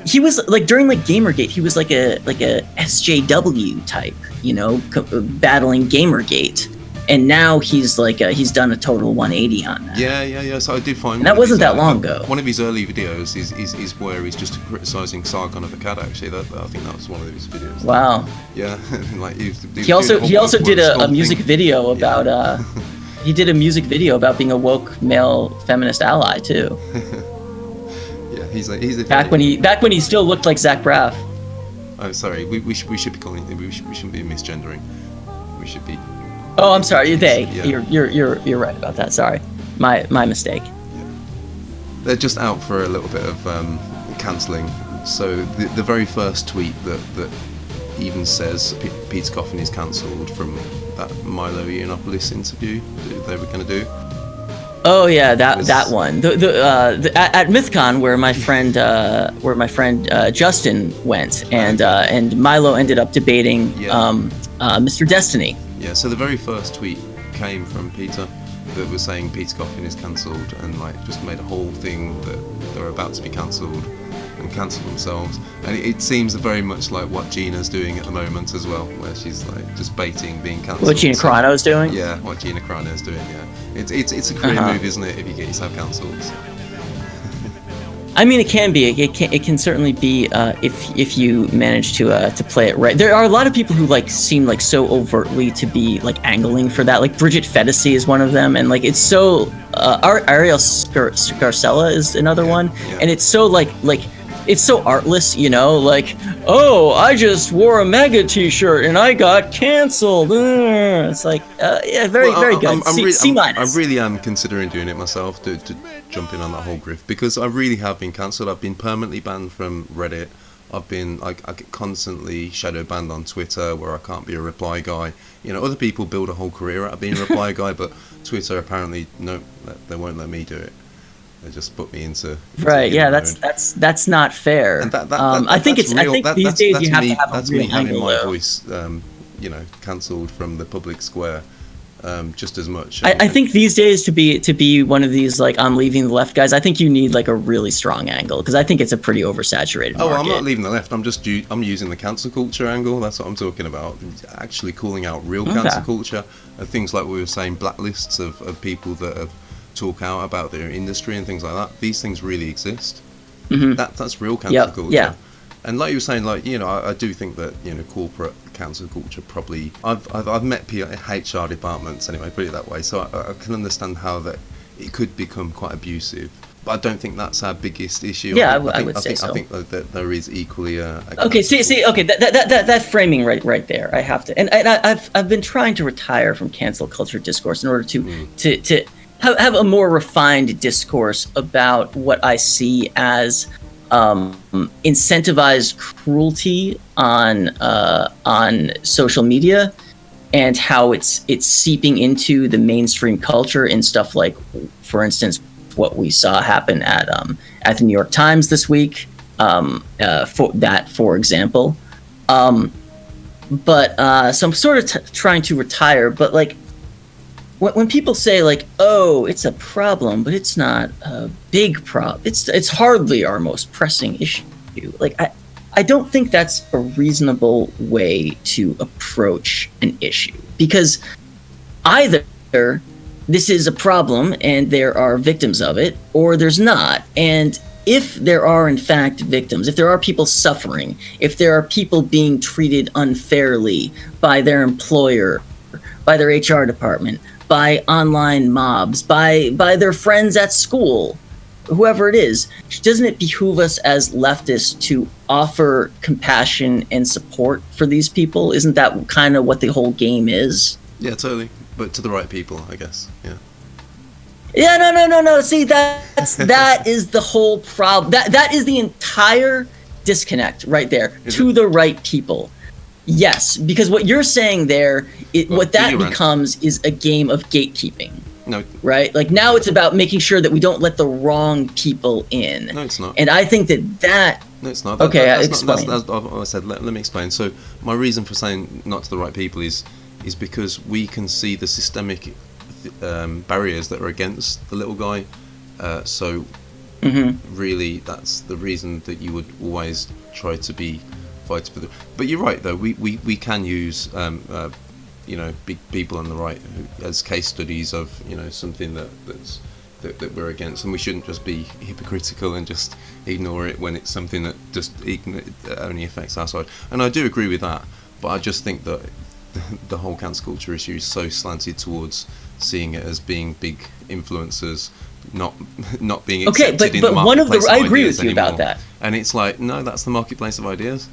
He was like during like Gamergate, he was like a SJW type, battling Gamergate, and now he's like he's done a total 180 on that. Yeah. So I did find that wasn't that long ago. One of his early videos is where he's just criticising Sargon of Akkad. Actually, I think that was one of his videos. Wow. Yeah, like he also did a music video about he did a music video about being a woke male feminist ally too. He's back when he still looked like Zach Braff. Oh, sorry. We should be calling. We shouldn't be misgendering. We should be. Oh, I'm sorry. They. Yeah. You're right about that. Sorry, my mistake. Yeah. They're just out for a little bit of cancelling. So the very first tweet that even says Peter Coffin is cancelled from that Milo Yiannopoulos interview that they were going to do. Oh yeah, that one. At MythCon where my friend Justin went, and Milo ended up debating Mr. Destiny. Yeah. So the very first tweet came from Peter that was saying Peter Coffin is cancelled, and like just made a whole thing that they're about to be cancelled and cancel themselves. And it seems very much like what Gina's doing at the moment as well, where she's like just baiting being cancelled. What Gina Carano's doing? Yeah, what Gina Carano's doing. Yeah, it's a career move, isn't it? If you get yourself cancelled. I mean, it can be. It can certainly be if you manage to play it right. There are a lot of people who like seem like so overtly to be like angling for that. Like Bridget Fedesi is one of them, and like it's so. Ariel Scarcella is another one, and it's so like it's so artless, you know, like, oh, I just wore a MAGA t-shirt and I got canceled. It's like, yeah, very good. C minus. I really am considering doing it myself to jump in on that whole grift, because I really have been cancelled. I've been permanently banned from Reddit. I've been I get constantly shadow banned on Twitter, where I can't be a reply guy. You know, other people build a whole career out of being a reply guy, but Twitter apparently no, they won't let me do it. They just put me into right. Yeah, that's not fair. And I think these days you have to have that's a real me having angle, my though. voice, you know, cancelled from the public square. Just as much. I think these days to be one of these like I'm leaving the left guys, I think you need like a really strong angle, because I think it's a pretty oversaturated market. I'm not leaving the left. I'm using the cancel culture angle. That's what I'm talking about. Actually calling out real cancel culture, and things like we were saying, blacklists of people that have talk out about their industry and things like that. These things really exist. Mm-hmm. That's real cancel culture. Yeah. And like you were saying, like, you know, I do think that, you know, corporate cancel culture probably. I've met HR departments anyway, put it that way. So I can understand how that it could become quite abusive. But I don't think that's our biggest issue. Yeah, I would say so. I think that there is equally okay. See. Okay, that framing right there. I have to, and I've been trying to retire from cancel culture discourse in order to have a more refined discourse about what I see as incentivized cruelty on social media, and how it's seeping into the mainstream culture in stuff like, for instance, what we saw happen at the New York Times this week, for example. But so I'm sort of trying to retire, but like, when people say like, oh, it's a problem, but it's not a big problem, it's hardly our most pressing issue. Like, I don't think that's a reasonable way to approach an issue, because either this is a problem and there are victims of it, or there's not. And if there are in fact victims, if there are people suffering, if there are people being treated unfairly by their employer, by their HR department, by online mobs, by their friends at school, whoever it is, doesn't it behoove us as leftists to offer compassion and support for these people? Isn't that kind of what the whole game is? Yeah, totally. But to the right people, I guess. Yeah. Yeah, no. See, that is the whole problem. That is the entire disconnect right there. To the right people. Yes, because what you're saying there, what that becomes is a game of gatekeeping. No. Right? Like, now it's about making sure that we don't let the wrong people in. No, it's not. And I think that... No, it's not. Okay, explain. I said, let me explain. So my reason for saying not to the right people is because we can see the systemic barriers that are against the little guy. So really, that's the reason that you would always try to be fighting for the... But you're right, though. We can use... you know, big people on the right as case studies of, you know, something that we're against, and we shouldn't just be hypocritical and just ignore it when it's something that just only affects our side. And I do agree with that, but I just think that the whole cancel culture issue is so slanted towards seeing it as being big influencers, not being accepted in the marketplace of ideas. I agree with you about that. And it's like, no, that's the marketplace of ideas.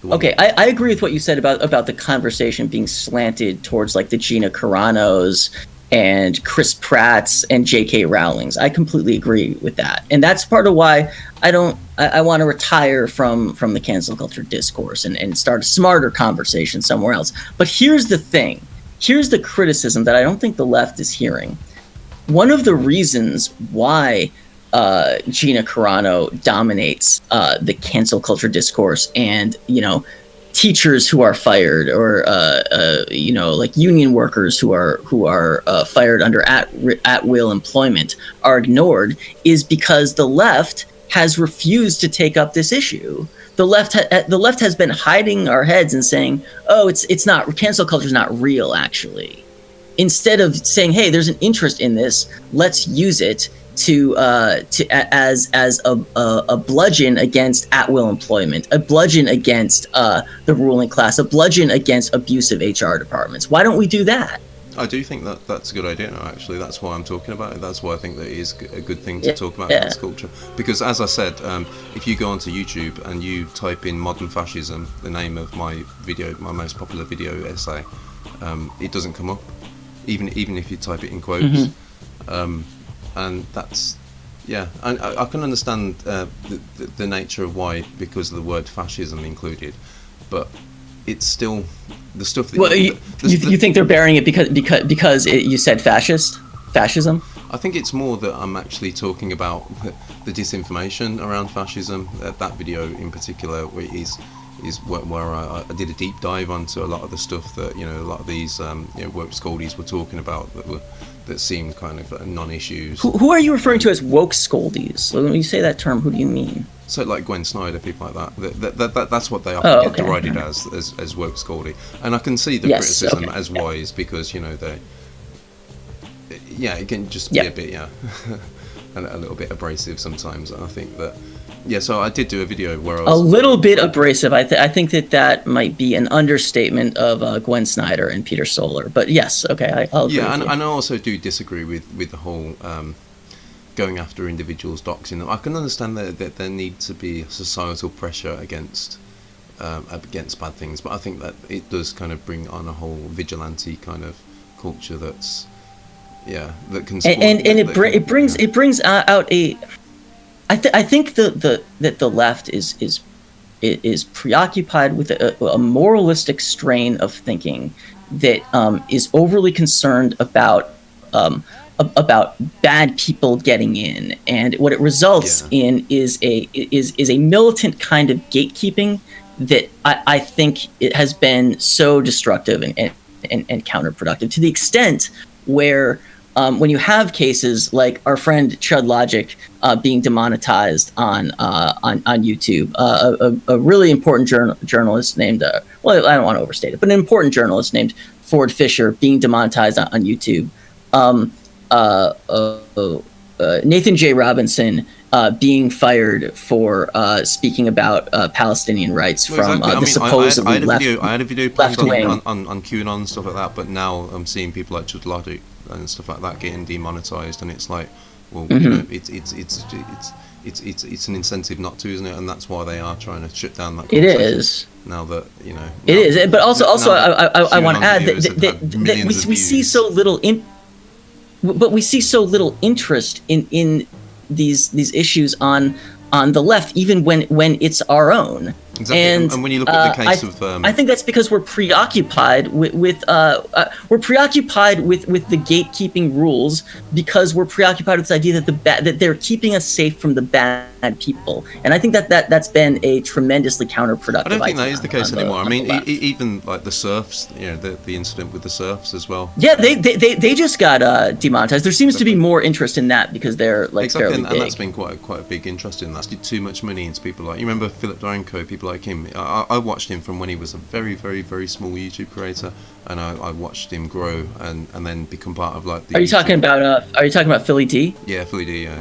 Okay, I agree with what you said about the conversation being slanted towards like the Gina Caranos and Chris Pratts and J.K. Rowlings. I completely agree with that, and that's part of why I want to retire from the cancel culture discourse and start a smarter conversation somewhere else. But here's the thing. Here's the criticism that I don't think the left is hearing. One of the reasons why Gina Carano dominates the cancel culture discourse, and, you know, teachers who are fired, or you know, like union workers who are fired under at will employment are ignored, is because the left has refused to take up this issue. The left has been hiding our heads and saying, oh, it's not, cancel culture is not real, actually, instead of saying, hey, there's an interest in this, let's use it as a bludgeon against at-will employment, a bludgeon against the ruling class, a bludgeon against abusive HR departments. Why don't we do that? I do think that that's a good idea now, actually. That's why I'm talking about it. That's why I think that it is a good thing to talk about in this culture. Because, as I said, if you go onto YouTube and you type in modern fascism, the name of my video, my most popular video essay, it doesn't come up, even if you type it in quotes. And that's, I can understand the nature of why, because of the word fascism included, but it's still the stuff that you think they're burying it because you said fascism. I think it's more that I'm actually talking about the disinformation around fascism. That video in particular is where I did a deep dive onto a lot of the stuff that a lot of these Wokescolds were talking about that seemed kind of non-issues. Who are you referring to as Wokescolds? So when you say that term, who do you mean? So like Gwen, Snider, people like that. That's what they often get derided as Wokescoldy. And I can see the criticism as wise, because they it can just be a bit a little bit abrasive sometimes. And I think that so I did do a video where I was a little bit abrasive. I think that might be an understatement of Gwen Snider and Peter Solar. But yes, okay, I'll agree with you. And I also do disagree with the whole going after individuals, doxing them. I can understand that there needs to be societal pressure against bad things, but I think that it does kind of bring on a whole vigilante kind of culture that's that can it brings out a. I think that the left is preoccupied with a moralistic strain of thinking that is overly concerned about bad people getting in, and what it results in is a militant kind of gatekeeping that I think it has been so destructive and counterproductive, to the extent where when you have cases like our friend Chud Logic being demonetized on YouTube, a really important journalist named I don't want to overstate it, but an important journalist named Ford Fisher being demonetized on YouTube. Nathan J. Robinson being fired for speaking about Palestinian rights from the supposedly left-wing. I had a video on QAnon and stuff like that, but now I'm seeing people like Chud Logic and stuff like that getting demonetized, and it's like, well, it's an incentive not to, isn't it? And that's why they are trying to shut down that. It is. Now that it is, but also I want to add that we see so little but we see so little interest in these issues on the left, even when it's our own. Exactly. And when you look at the case I think that's because we're preoccupied with the gatekeeping rules, because we're preoccupied with this idea that they're keeping us safe from the bad people, and I think that's been a tremendously counterproductive. I don't think that is the case anymore. I mean, even like the serfs, the incident with the serfs as well. Yeah, they just got demonetized. There seems to be more interest in that because they're fairly big. And that's been quite a big interest in that. Did too much money into people like, you remember Philip Dorenko, people like him. I watched him from when he was a very, very, very small YouTube creator, and I watched him grow and then become part of like the. Are you talking about Philly D? Yeah, Philly D. Yeah.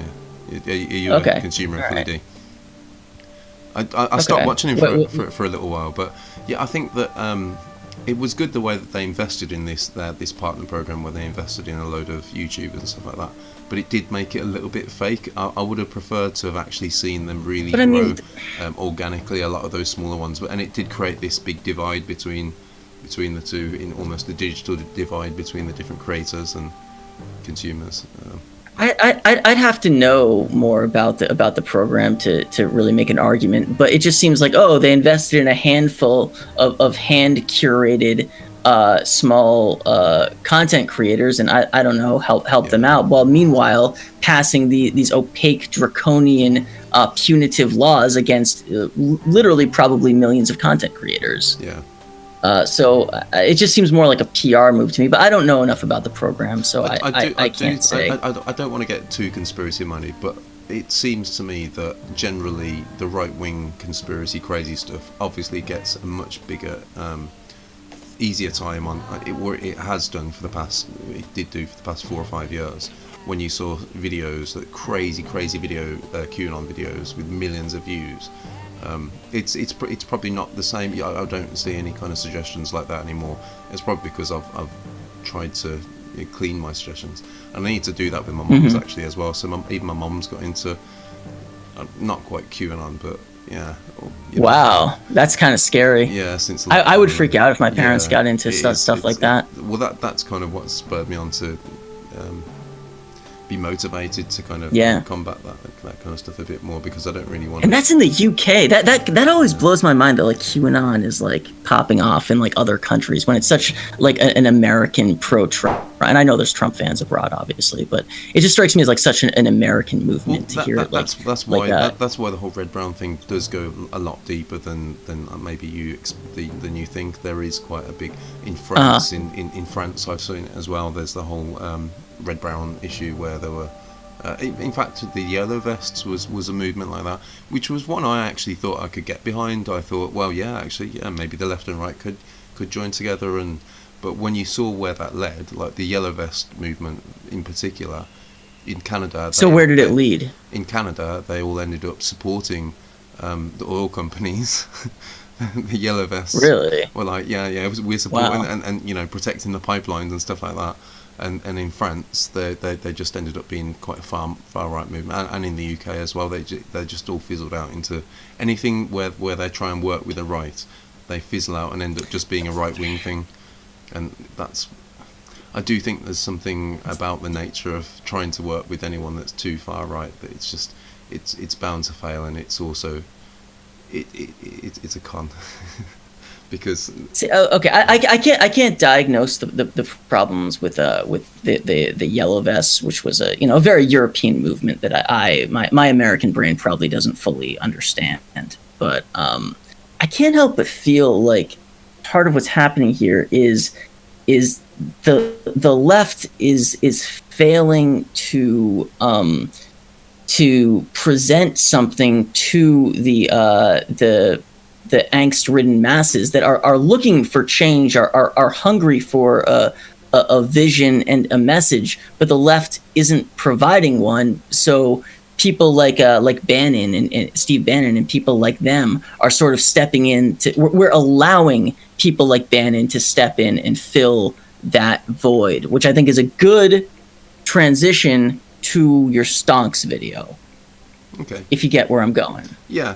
Are you a consumer of Philly D? I stopped watching him for a little while, but I think that it was good the way that they invested in this partner program, where they invested in a load of YouTubers and stuff like that. But it did make it a little bit fake. I would have preferred to have actually seen them really grow organically, a lot of those smaller ones. And it did create this big divide between the two, in almost the digital divide between the different creators and consumers. I'd have to know more about the program to really make an argument, but it just seems like, they invested in a handful of hand curated small content creators, and I don't know, help them out, while meanwhile passing these opaque, draconian, punitive laws against literally probably millions of content creators. So it just seems more like a PR move to me, but I don't know enough about the program, so I can't say. I don't want to get too conspiracy-minded, but it seems to me that generally the right-wing conspiracy crazy stuff obviously gets a much bigger, easier time on it. It has done for the past. It did do for the past 4 or 5 years. When you saw videos, that crazy video, QAnon videos with millions of views. It's probably not the same. I don't see any kind of suggestions like that anymore. It's probably because I've tried to clean my suggestions, and I need to do that with my mums actually as well. So even my mum's got into not quite QAnon, but yeah. Wow, that's kind of scary. Yeah, since I would freak out if my parents got into stuff like that. Well, that's kind of what spurred me on to be motivated to kind of combat that kind of stuff a bit more, because I don't really want. And that's in the UK. That always blows my mind that like QAnon is like popping off in like other countries when it's such like an American pro-Trump. And I know there's Trump fans abroad, obviously, but it just strikes me as like such an American movement to hear it. Like, that's why the whole red brown thing does go a lot deeper than maybe than you think. There is quite a big in France. In France, I've seen it as well. There's the whole red brown issue where there were in fact the yellow vests was a movement like that, which was one I actually thought I could get behind. I thought, well, maybe the left and right could join together, but when you saw where that led, like the yellow vest movement in particular in Canada, so where did it lead? In Canada, they all ended up supporting the oil companies. The yellow vests really were like, we're supporting and protecting the pipelines and stuff like that. And in France, they just ended up being quite a far right movement, and in the UK as well. They just all fizzled out into anything where they try and work with the right. They fizzle out and end up just being a right wing thing, and I do think there's something about the nature of trying to work with anyone that's too far right that it's bound to fail, and it's also it's a con. Because I can't diagnose the problems with the yellow vests, which was a very European movement that my American brain probably doesn't fully understand. But I can't help but feel like part of what's happening here is the left is failing to present something to the angst-ridden masses that are looking for change, are hungry for a vision and a message, but the left isn't providing one. So people like Bannon and Steve Bannon and people like them are sort of stepping in. We're allowing people like Bannon to step in and fill that void, which I think is a good transition to your stonks video. Okay. If you get where I'm going. Yeah.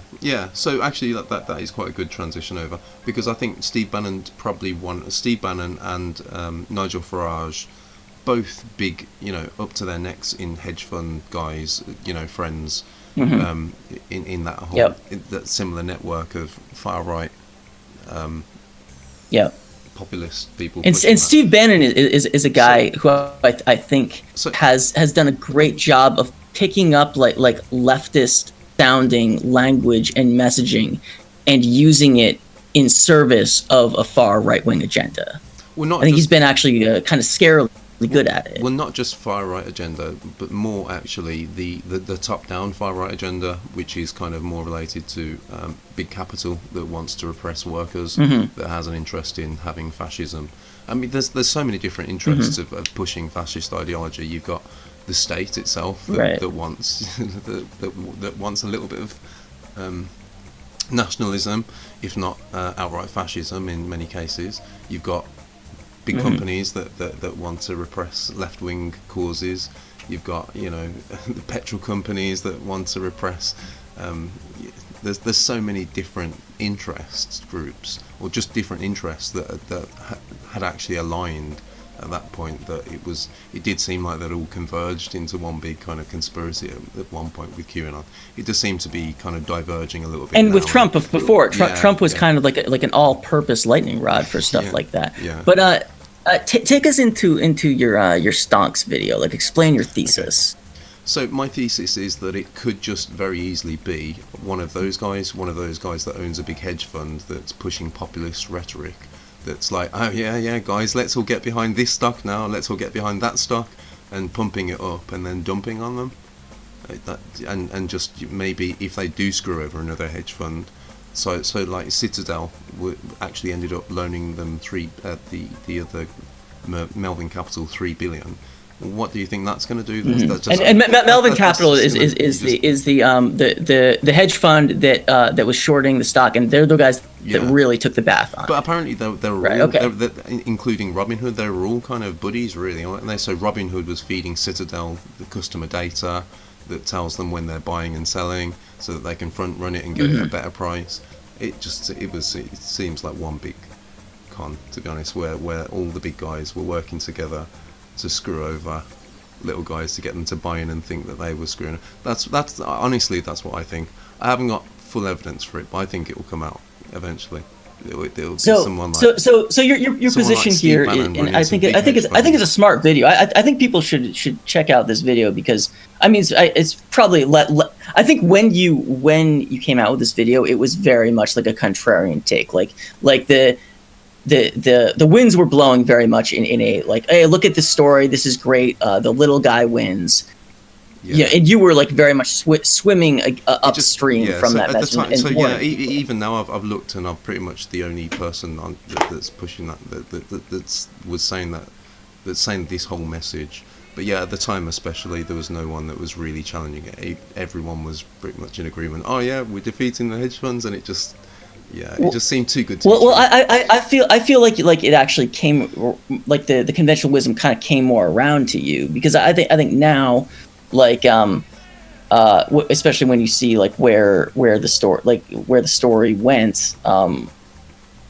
So actually, that is quite a good transition over, because I think Steve Bannon and Nigel Farage, both big, up to their necks in hedge fund guys, friends, in that whole that similar network of far right, populist people. And Steve Bannon is a guy who I think has done a great job of picking up like leftist sounding language and messaging and using it in service of a far right wing agenda. I think he's been actually kind of scarily good at it. Well, not just far right agenda, but more actually the top down far right agenda, which is kind of more related to big capital that wants to repress workers, that has an interest in having fascism. I mean, there's so many different interests of pushing fascist ideology. You've got the state itself that wants that wants a little bit of nationalism, if not outright fascism in many cases. You've got big companies that want to repress left-wing causes. You've got the petrol companies that want to repress. There's so many different interest groups, or just different interests that had actually aligned at that point, that it did seem like they'd all converged into one big kind of conspiracy at one point with QAnon. It does seem to be kind of diverging a little bit. And now. With Trump before, Trump was kind of like an all-purpose lightning rod for stuff like that. Yeah. But take us into your stonks video. Like, explain your thesis. Okay. So my thesis is that it could just very easily be one of those guys that owns a big hedge fund that's pushing populist rhetoric. That's like, oh yeah, guys, let's all get behind this stock now. Let's all get behind that stock, and pumping it up and then dumping on them. And just maybe if they do screw over another hedge fund, so like Citadel actually ended up loaning them the other Melvin Capital $3 billion. What do you think that's going to do? Melvin Capital is the hedge fund that was shorting the stock, and they're the guys that really took the bath on But it. apparently they were Right, all, okay. including Robin Hood, they were all kind of buddies, really, weren't they? So Robin Hood was feeding Citadel the customer data that tells them when they're buying and selling, so that they can front run it and get it at a better price. It seems like one big con, to be honest, where all the big guys were working together to screw over little guys to get them to buy in and think that they were screwing. That's honestly, that's what I think. I haven't got full evidence for it, but I think it will come out eventually. It'll be someone like so your position like here, and I think it's a smart video. I think people should check out this video because I mean it's probably I think when you came out with this video, it was very much like a contrarian take, like the winds were blowing very much in a like, hey, look at this story, this is great, the little guy wins. Yeah, and you were like very much swimming upstream from that message. Even now I've looked and I'm pretty much the only person that's pushing that was saying this whole message. But yeah, at the time especially, there was no one that was really challenging it. Everyone was pretty much in agreement. Oh yeah, we're defeating the hedge funds, and it just seemed too good to be true. I feel like it actually came, like the conventional wisdom kind of came more around to you, because I think now, like especially when you see like where the story went,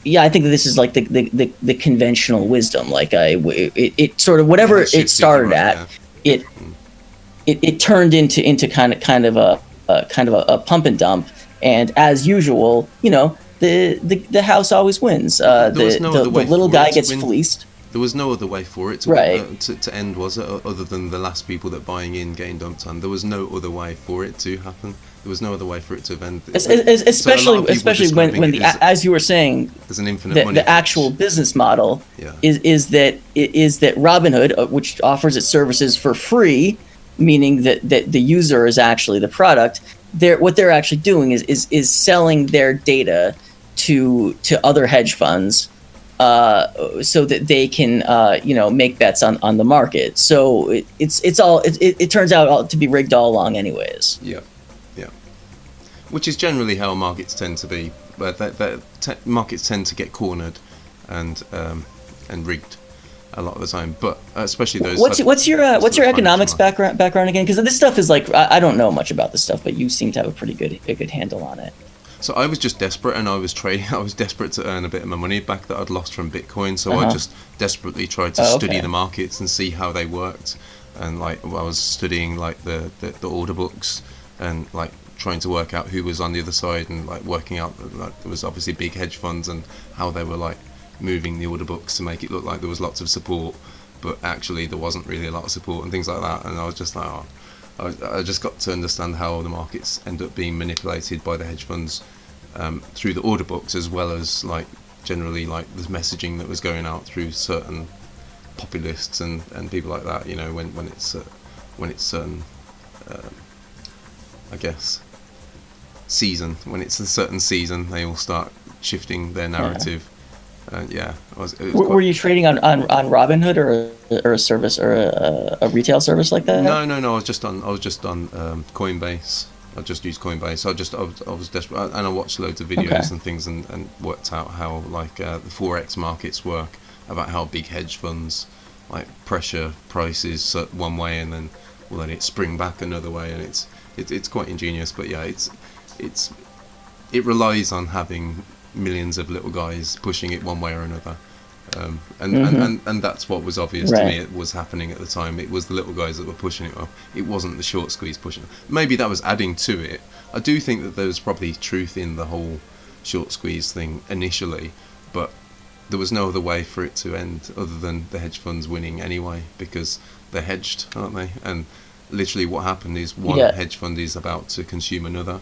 I think that this is like the conventional wisdom, like it sort of whatever it started at, it turned into kind of a pump and dump, and as usual, the house always wins. The little guy gets fleeced. There was no other way for it to end, was it? Other than the last people that buying in getting dumped on. There was no other way for it to happen. There was no other way for it to end. Especially when as you were saying, there's an infinite money. The actual business model is that Robinhood, which offers its services for free, meaning that the user is actually the product. What they're actually doing is selling their data to other hedge funds, so that they can make bets on the market. So it turns out to be rigged all along, anyways. Yeah. Which is generally how markets tend to be. But markets tend to get cornered and rigged a lot of the time. But especially those. What's your economics background again? Because this stuff is like, I don't know much about this stuff, but you seem to have a pretty good handle on it. So I was just desperate, and I was trading. I was desperate to earn a bit of my money back that I'd lost from Bitcoin. So I just desperately tried to study the markets and see how they worked. And like, I was studying like the order books and like trying to work out who was on the other side, and like working out that like, there was obviously big hedge funds and how they were like moving the order books to make it look like there was lots of support, but actually there wasn't really a lot of support and things like that. And I was just like, I just got to understand how the markets end up being manipulated by the hedge funds through the order books, as well as like generally like the messaging that was going out through certain populists and people like that. When it's certain I guess season, when it's a certain season, they all start shifting their narrative. Were you trading on Robinhood or a service or a retail service like that? No. I was just on Coinbase. I just used Coinbase. I was desperate, and I watched loads of videos and things, and worked out how like the forex markets work, about how big hedge funds like pressure prices one way and then let it spring back another way, and it's quite ingenious. But yeah, it relies on having millions of little guys pushing it one way or another, and that's what was obvious to me. It was happening at the time. It was the little guys that were pushing it up. It wasn't the short squeeze pushing it. Maybe that was adding to it. I do think that there was probably truth in the whole short squeeze thing initially, but there was no other way for it to end other than the hedge funds winning anyway, because they're hedged, aren't they? And literally what happened is one hedge fund is about to consume another.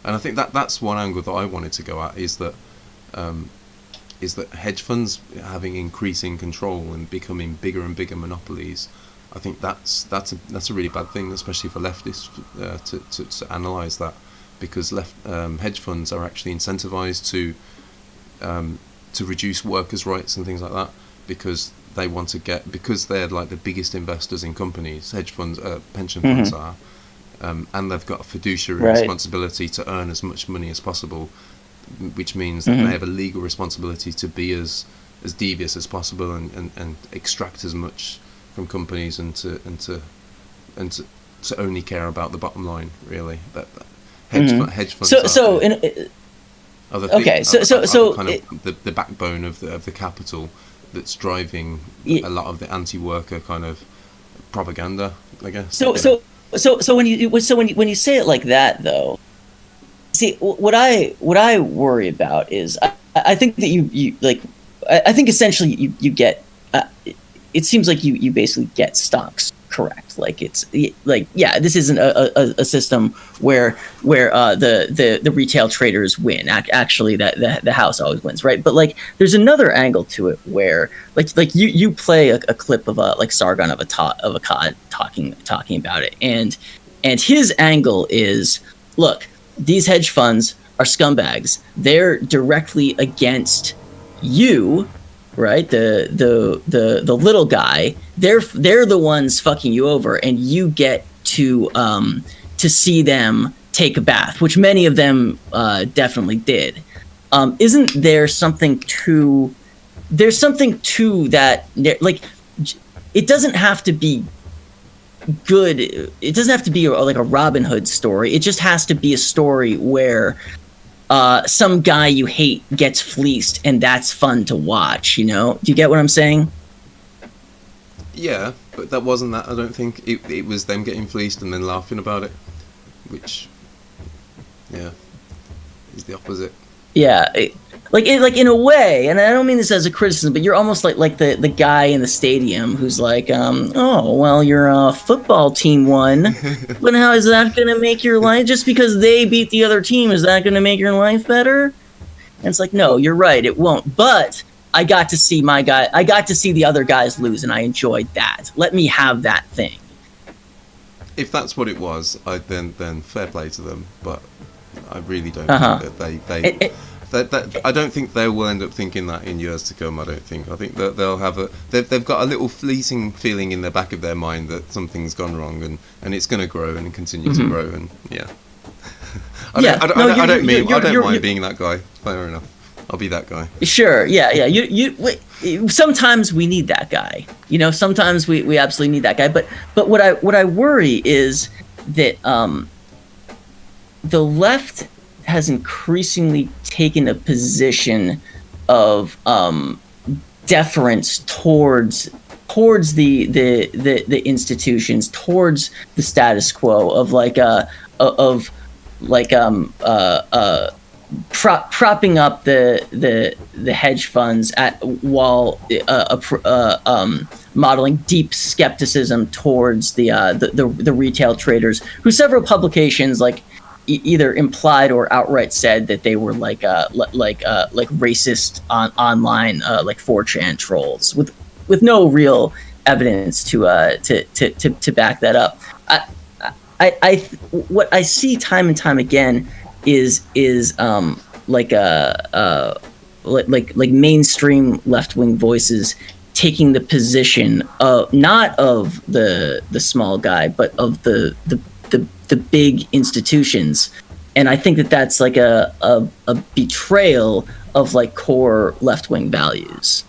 And I think that's one angle that I wanted to go at, is that hedge funds having increasing control and becoming bigger and bigger monopolies. I think that's a really bad thing, especially for leftists to analyse that, because hedge funds are actually incentivized to reduce workers' rights and things like that, because they want to because they're like the biggest investors in companies. Hedge funds, pension funds are. And they've got a fiduciary responsibility to earn as much money as possible. which means that they have a legal responsibility to be as devious as possible and extract as much from companies and to only care about the bottom line, really. That hedge funds. So the backbone of the capital that's driving a lot of the anti-worker kind of propaganda, I guess. So when you say it like that, though, see what I worry about is I think that you like I think essentially you get it seems like you basically get stocks correct. Like it's like, yeah, this isn't a system where the retail traders win. Actually, that the house always wins, right? But like, there's another angle to it where like you play a clip of like Sargon of Akkad talking about it, and his angle is, look, these hedge funds are scumbags. They're directly against you. Right, the little guy, they're the ones fucking you over, and you get to see them take a bath, which many of them definitely did. Isn't there something to? There's something to that. Like, it doesn't have to be good. It doesn't have to be like a Robin Hood story. It just has to be a story where some guy you hate gets fleeced, and that's fun to watch, you know? Do you get what I'm saying? Yeah, but that wasn't that. I don't think it was them getting fleeced and then laughing about it, which, yeah, is the opposite. Yeah, like in a way, and I don't mean this as a criticism, but you're almost like the guy in the stadium who's like, oh, well, your football team won, but how is that going to make your life? Just because they beat the other team, is that going to make your life better? And it's like, no, you're right, it won't. But I got to see the other guys lose, and I enjoyed that. Let me have that thing. If that's what it was, then fair play to them, but I really don't think that I don't think they will end up thinking that in years to come. I think that they'll have they've got a little fleeting feeling in the back of their mind that something's gone wrong, and it's going to grow and continue to grow, and yeah. I don't mind being that guy. Fair enough. I'll be that guy. Sure. Yeah. Sometimes we need that guy. You know, sometimes we absolutely need that guy. But what I worry is that the left has increasingly taken a position of deference towards the institutions, towards the status quo, of propping up the hedge funds while modeling deep skepticism towards the retail traders, who several publications either implied or outright said that they were like racist online 4chan trolls with no real evidence to back that up. What I see time and time again is mainstream left-wing voices taking the position of not of the small guy, but of the big institutions, and I think that's like a betrayal of core left-wing values.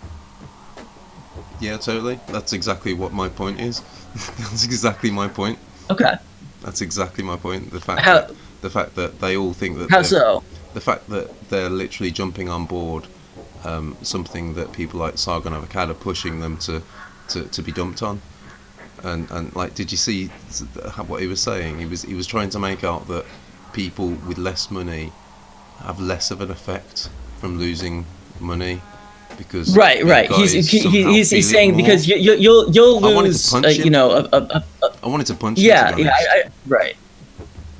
Yeah, totally. That's exactly what my point is. That's exactly my point. Okay. That's exactly my point. The fact that they all think that. How so? The fact that they're literally jumping on board something that people like Sargon of Akkad are pushing them to be dumped on. And did you see what he was saying? He was trying to make out that people with less money have less of an effect from losing money because right. He's saying more. Because you'll lose. I wanted to punch. Yeah. Right.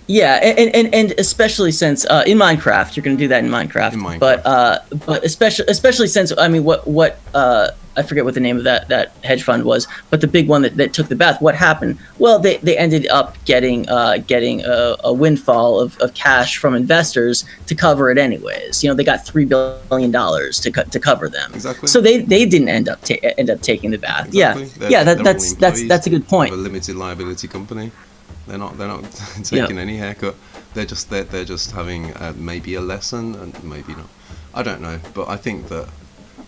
Yeah, and especially since in Minecraft, you're going to do that in Minecraft. But especially since what I forget what the name of that hedge fund was, but the big one that took the bath. What happened? Well, they ended up getting a windfall of cash from investors to cover it anyways. You know, they got $3 billion to cover them. Exactly. So they didn't end up taking the bath. Exactly. Yeah, that's a good point. A limited liability company. They're not taking any haircut. They're just having maybe a lesson, and maybe not. I don't know, but I think that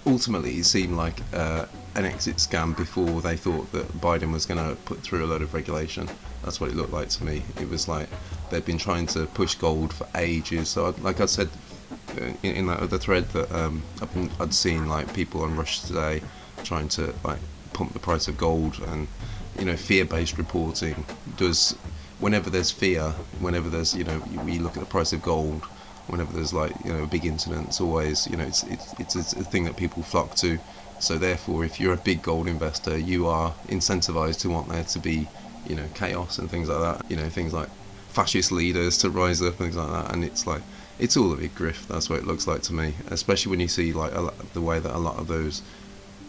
ultimately it seemed like an exit scam before they thought that Biden was going to put through a load of regulation. That's what it looked like to me. It was like they've been trying to push gold for ages. So like I said in that other thread that I'd seen like people on Rush today trying to like pump the price of gold, and fear-based reporting does, whenever there's fear, whenever there's we look at the price of gold, whenever there's like a big incident, it's always it's a thing that people flock to. So therefore, if you're a big gold investor, you are incentivized to want there to be chaos and things like that, things like fascist leaders to rise up and things like that. And it's like, it's all a big grift. That's what it looks like to me, especially when you see like the way that a lot of those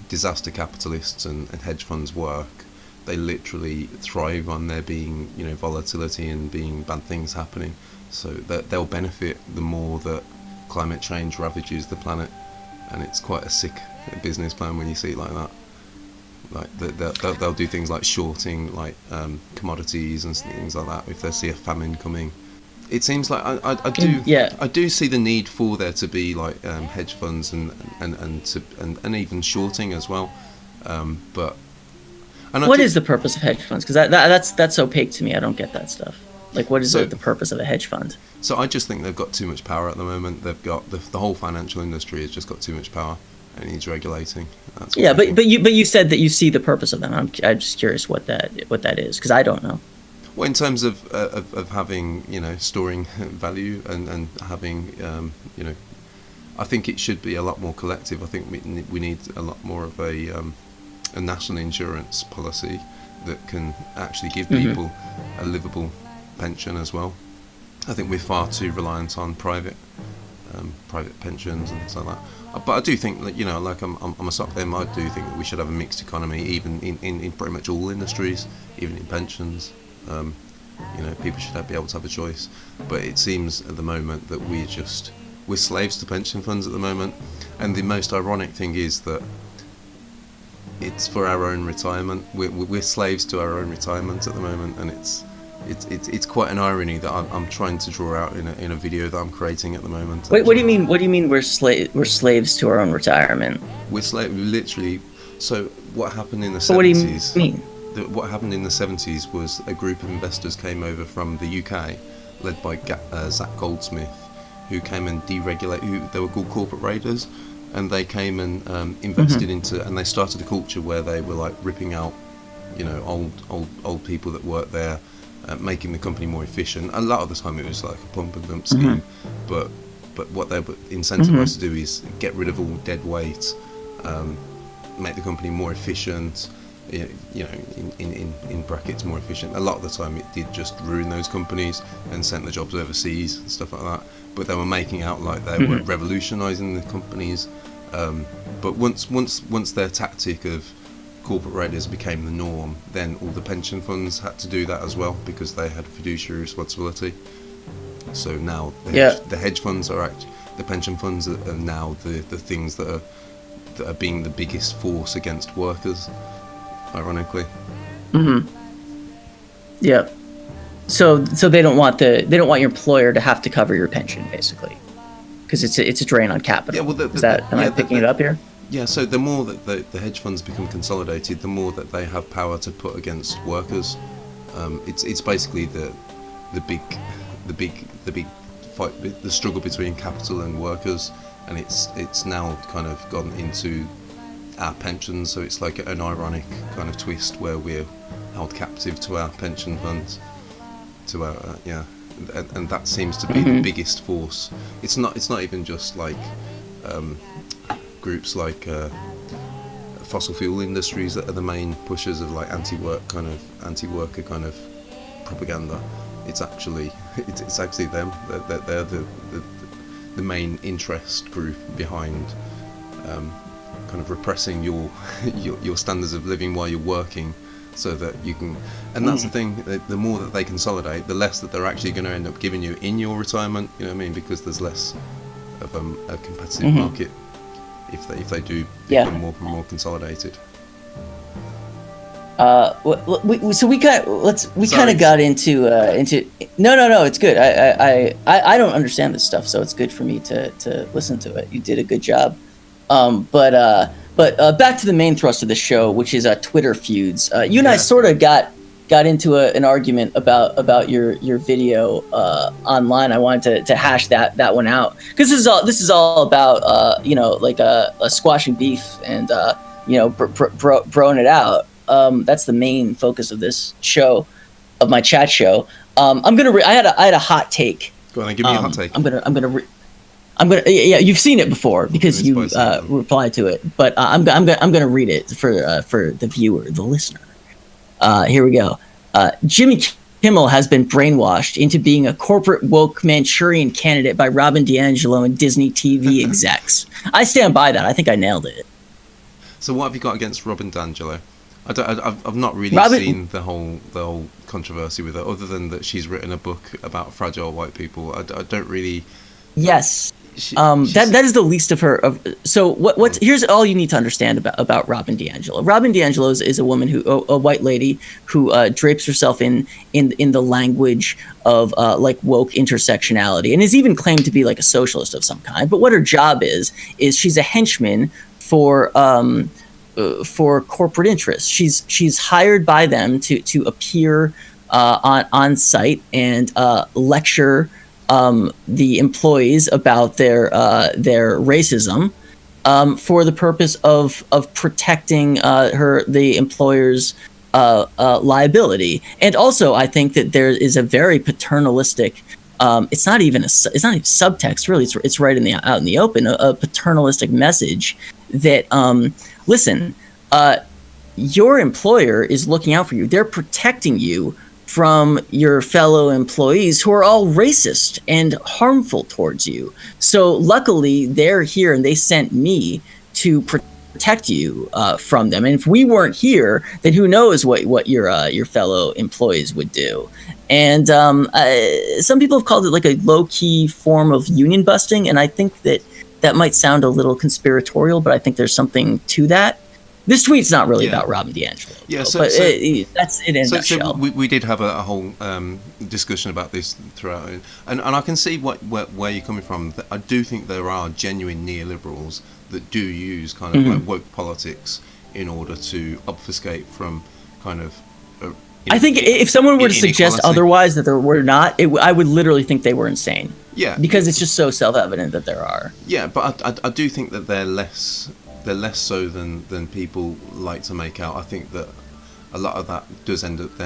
disaster capitalists and hedge funds work. They literally thrive on there being volatility and being bad things happening, so that they'll benefit the more that climate change ravages the planet. And it's quite a sick business plan when you see it like that. Like they'll do things like shorting like commodities and things like that if they see a famine coming. It seems like I do see the need for there to be like hedge funds and even shorting as well. What is the purpose of hedge funds? Because that's opaque to me. I don't get that stuff. Like, what is the purpose of a hedge fund? So I just think they've got too much power at the moment. They've got the whole financial industry has just got too much power and it needs regulating. But you said that you see the purpose of them. I'm just curious what that is, because I don't know. Well, in terms of having storing value and having I think it should be a lot more collective. I think we need a lot more of a national insurance policy that can actually give people a livable pension as well. I think we're far too reliant on private pensions and things like that. But I do think that like I'm a sock them. I do think that we should have a mixed economy, even in pretty much all industries, even in pensions. People should be able to have a choice. But it seems at the moment that we're slaves to pension funds at the moment. And the most ironic thing is that it's for our own retirement. We're slaves to our own retirement at the moment, and it's quite an irony that I'm trying to draw out in a video that I'm creating at the moment. Wait, what do you mean? What do you mean we're slaves to our own retirement? We're literally. So what happened in the 70s? What do you mean? What happened in the 70s was a group of investors came over from the UK, led by Zach Goldsmith, who came and deregulated. They were called corporate raiders. And they came and invested into, and they started a culture where they were like ripping out, old people that worked there, making the company more efficient. A lot of the time it was like a pump and dump scheme, but what they were incentivized to do is get rid of all dead weight, make the company more efficient. In brackets, more efficient. A lot of the time it did just ruin those companies and sent the jobs overseas and stuff like that. But they were making out like they were revolutionising the companies. But once their tactic of corporate raiders became the norm, then all the pension funds had to do that as well, because they had fiduciary responsibility. So now the hedge funds are the pension funds are now the things that are being the biggest force against workers, ironically. Yeah. So they don't want your employer to have to cover your pension, basically, because it's a drain on capital. Yeah, well, am I picking it up here? Yeah. So the more that the hedge funds become consolidated, the more that they have power to put against workers. It's basically the big fight, the struggle between capital and workers, and it's now kind of gone into our pensions. So it's like an ironic kind of twist where we're held captive to our pension funds. To our and that seems to be the biggest force. It's not even just like groups like fossil fuel industries that are the main pushers of like anti-worker kind of propaganda. It's actually them. They're the main interest group behind kind of repressing your standards of living while you're working, so that you can. And that's the thing, the more that they consolidate, the less that they're actually going to end up giving you in your retirement, you know what I mean, because there's less of a competitive market if they do become more consolidated. We kind of got into no, it's good. I don't understand this stuff, so it's good for me to listen to it. You did a good job. But back to the main thrust of the show, which is Twitter feuds. You and I sort of got into an argument about your video online. I wanted to hash that one out, because this is all about squashing beef and broing it out. That's the main focus of this show, of my chat show. I had a hot take. Go on, give me a hot take. Yeah, you've seen it before because you replied to it, but I'm gonna read it for the viewer, the listener. Here we go. Jimmy Kimmel has been brainwashed into being a corporate woke Manchurian candidate by Robin DiAngelo and Disney TV execs. I stand by that. I think I nailed it. So what have you got against Robin DiAngelo? I've not really seen the whole controversy with her, other than that she's written a book about fragile white people. I don't really. Yes. That is the least of her. So what? Here's all you need to understand about Robin DiAngelo. Robin DiAngelo is a woman a white lady who drapes herself in the language of like woke intersectionality, and is even claimed to be like a socialist of some kind. But what her job is she's a henchman for corporate interests. She's hired by them to appear on site and lecture the employees about their racism for the purpose of protecting the employer's liability. And also, I think that there is a very paternalistic. It's not even subtext, really. It's right out in the open. A paternalistic message that listen, your employer is looking out for you. They're protecting you from your fellow employees who are all racist and harmful towards you. So luckily they're here, and they sent me to protect you from them. And if we weren't here, then who knows what your fellow employees would do. And some people have called it like a low-key form of union busting, and I think that might sound a little conspiratorial, but I think there's something to that. This tweet's not really about Robin DiAngelo. Yeah, that's it in a nutshell. So we did have a whole discussion about this throughout, and I can see where you're coming from. I do think there are genuine neoliberals that do use kind of like woke politics in order to obfuscate from kind of. I think if someone were to suggest otherwise, that there were not, I would literally think they were insane. Yeah, because it's just so self-evident that there are. Yeah, but I do think that they're less so than people like to make out. I think that a lot of that does end up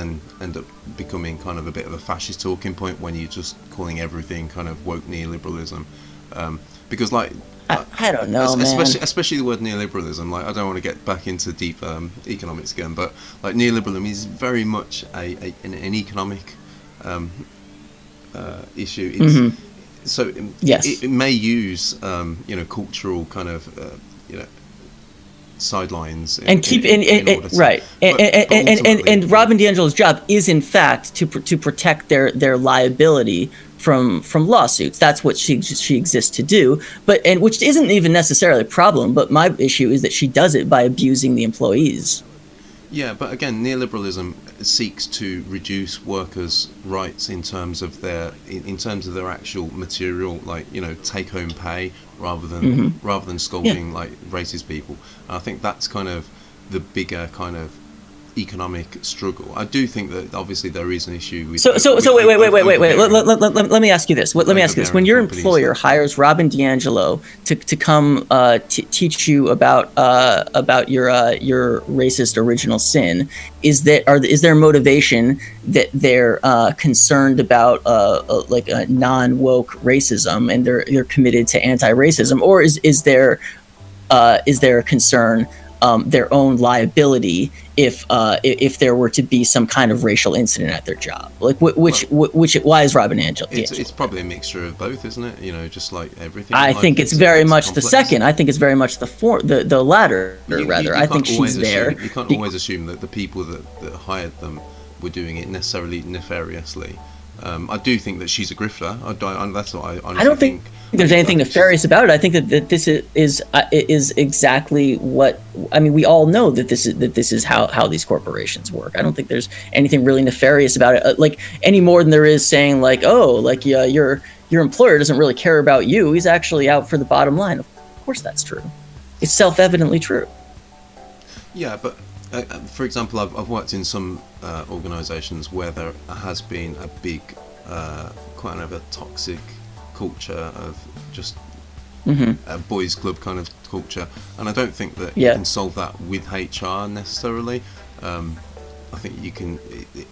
becoming kind of a bit of a fascist talking point when you're just calling everything kind of woke neoliberalism, because like I don't know, especially the word neoliberalism. Like, I don't want to get back into deep economics again, but like neoliberalism is very much an economic issue. It's, so it may use cultural kind of sidelines and keep right. And Robin DiAngelo's job is in fact to protect their liability from lawsuits. That's what she exists to do. But which isn't even necessarily a problem. But my issue is that she does it by abusing the employees. Yeah, but again, neoliberalism seeks to reduce workers' rights in terms of their actual material, like take-home pay, rather than scolding like racist people. And I think that's kind of the bigger kind of economic struggle. I do think that obviously there is an issue with. Wait. Let me ask you this. When your employer hires Robin DiAngelo to come teach you about your racist original sin, is there motivation that they're concerned about like a non-woke racism and they're committed to anti-racism, or is there a concern their own liability if there were to be some kind of racial incident at their job? Like why is Robin DiAngelo? It's probably a mixture of both, isn't it? Just like everything. I think it's very much the second. I think it's very much the latter. I think she's there. You can't always assume that the people that hired them were doing it necessarily nefariously. Mm-hmm. I do think that she's a grifter. That's what I honestly I don't think there's anything nefarious about it. I think that this is exactly what I mean. We all know that this is how these corporations work. I don't think there's anything really nefarious about it, like any more than there is saying like, oh, like yeah, your employer doesn't really care about you. He's actually out for the bottom line. Of course, that's true. It's self-evidently true. Yeah, but for example, I've worked in some organisations where there has been a big kind of a toxic culture of just a boys club kind of culture, and I don't think that you can solve that with HR necessarily. I think you can.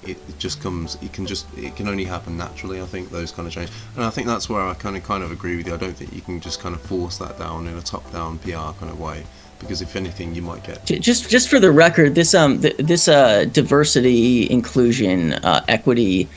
It just comes. It can only happen naturally. I think those kind of change, and I think that's where I kind of agree with you. I don't think you can just kind of force that down in a top-down PR kind of way, because if anything, you might get just for the record, this diversity, inclusion, equity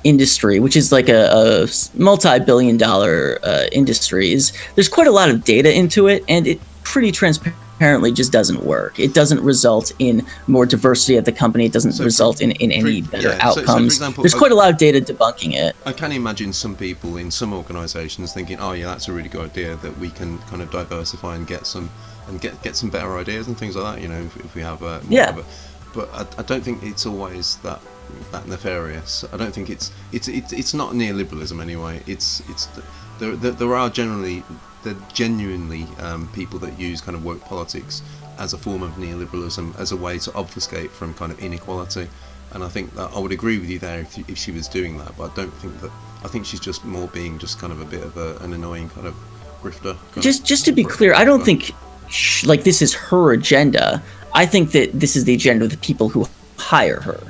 industry, which is like a multi-billion-dollar industry, there's quite a lot of data into it, and it pretty transparently just doesn't work. It doesn't result in more diversity at the company. It doesn't result in any better outcomes. So for example, there's quite a lot of data debunking it. I can imagine some people in some organisations thinking, oh yeah, that's a really good idea, that we can kind of diversify and get some better ideas and things like that, you know, if we have more of a, but I don't think it's always that nefarious. I don't think it's not neoliberalism anyway. There are genuinely people that use kind of woke politics as a form of neoliberalism, as a way to obfuscate from kind of inequality. And I think that I would agree with you there if she was doing that, but I don't think that. I think she's just more being just kind of a bit of an annoying kind of grifter. Just to be clear, I don't think like this is her agenda. I think that this is the agenda of the people who hire her.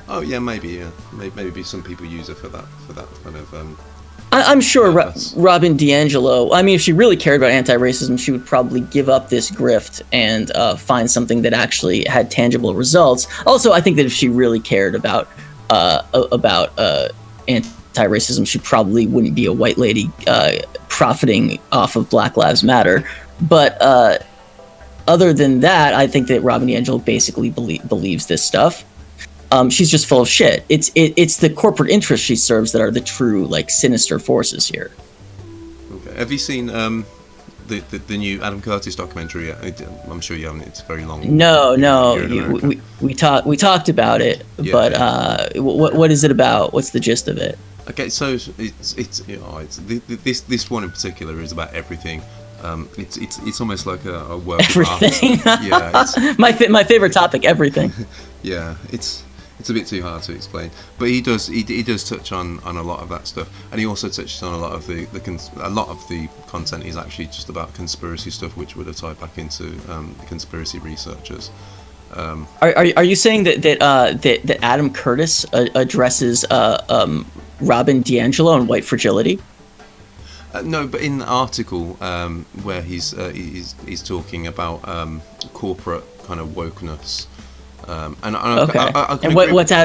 Oh yeah, maybe maybe some people use her for that kind of. I'm sure Robin DiAngelo, I mean, if she really cared about anti-racism, she would probably give up this grift and find something that actually had tangible results. Also, I think that if she really cared about anti-racism, she probably wouldn't be a white lady profiting off of Black Lives Matter. But other than that, I think that Robin DiAngelo basically believes this stuff. She's just full of shit. It's the corporate interests she serves that are the true, like, sinister forces here. Okay. Have you seen the new Adam Curtis documentary yet? I'm sure you haven't. It's very long. No. We talked about it, but what is it about? What's the gist of it? Okay, so it's this one in particular is about everything. It's almost like a work of art. Yeah, my favorite topic, everything. Yeah, it's a bit too hard to explain, but he does touch on a lot of that stuff, and he also touches on a lot of the content is actually just about conspiracy stuff, which would have tied back into the conspiracy researchers. Are you saying that Adam Curtis addresses Robin DiAngelo and white fragility? No, but in the article where he's talking about corporate kind of wokeness.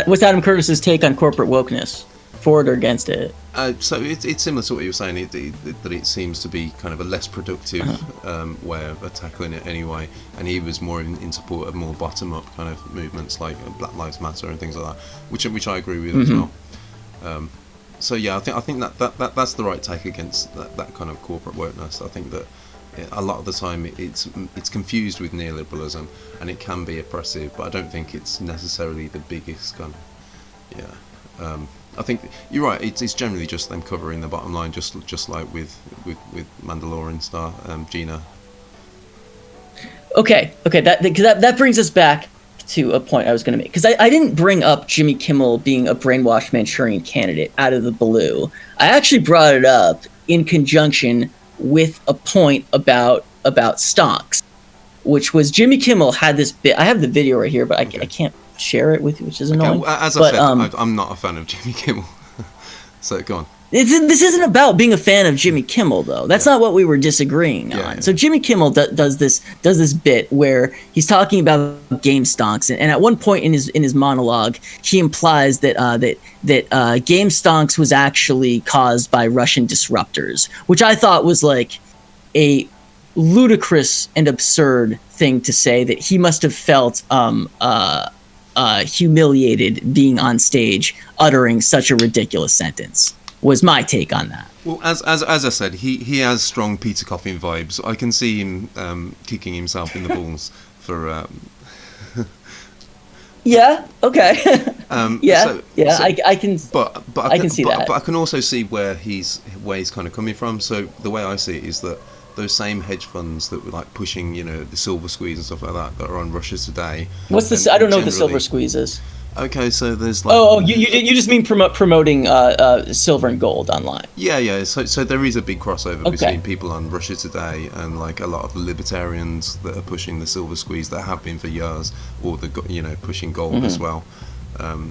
What's Adam Curtis's take on corporate wokeness? For it or against it? So it's similar to what you were saying, that it seems to be kind of a less productive way of tackling it anyway. And he was more in support of more bottom-up kind of movements like Black Lives Matter and things like that, which I agree with as well. So yeah, I think that's the right take against that kind of corporate wokeness. I think that a lot of the time it's confused with neoliberalism, and it can be oppressive, but I don't think it's necessarily the biggest kind of, I think you're right. It's generally just them covering the bottom line, just like with Mandalorian star Gina. Okay, that brings us back to a point I was going to make, because I didn't bring up Jimmy Kimmel being a brainwashed Manchurian candidate out of the blue. I actually brought it up in conjunction with a point about stonks, which was Jimmy Kimmel had this bit. I have the video right here, but I can't share it with you, which is annoying. Okay, as I said, I'm not a fan of Jimmy Kimmel. So go on. This isn't about being a fan of Jimmy Kimmel, though. That's not what we were disagreeing on. Yeah. So Jimmy Kimmel does this bit where he's talking about game stonks, and at one point in his monologue, he implies that game stonks was actually caused by Russian disruptors, which I thought was like a ludicrous and absurd thing to say. That he must have felt humiliated being on stage uttering such a ridiculous sentence. Was my take on that. Well, as I said, he has strong Peter Coffin vibes. I can see him kicking himself in the balls for. Yeah. Okay. I can. But I can see that. But I can also see where he's kind of coming from. So the way I see it is that those same hedge funds that were like pushing, the silver squeeze and stuff like that are on Russia Today. What's this? I don't know what the silver squeeze is. Okay, so there's like... Oh, you just mean promoting silver and gold online. Yeah. So there is a big crossover between people on Russia Today and like a lot of the libertarians that are pushing the silver squeeze that have been for years, or pushing gold as well.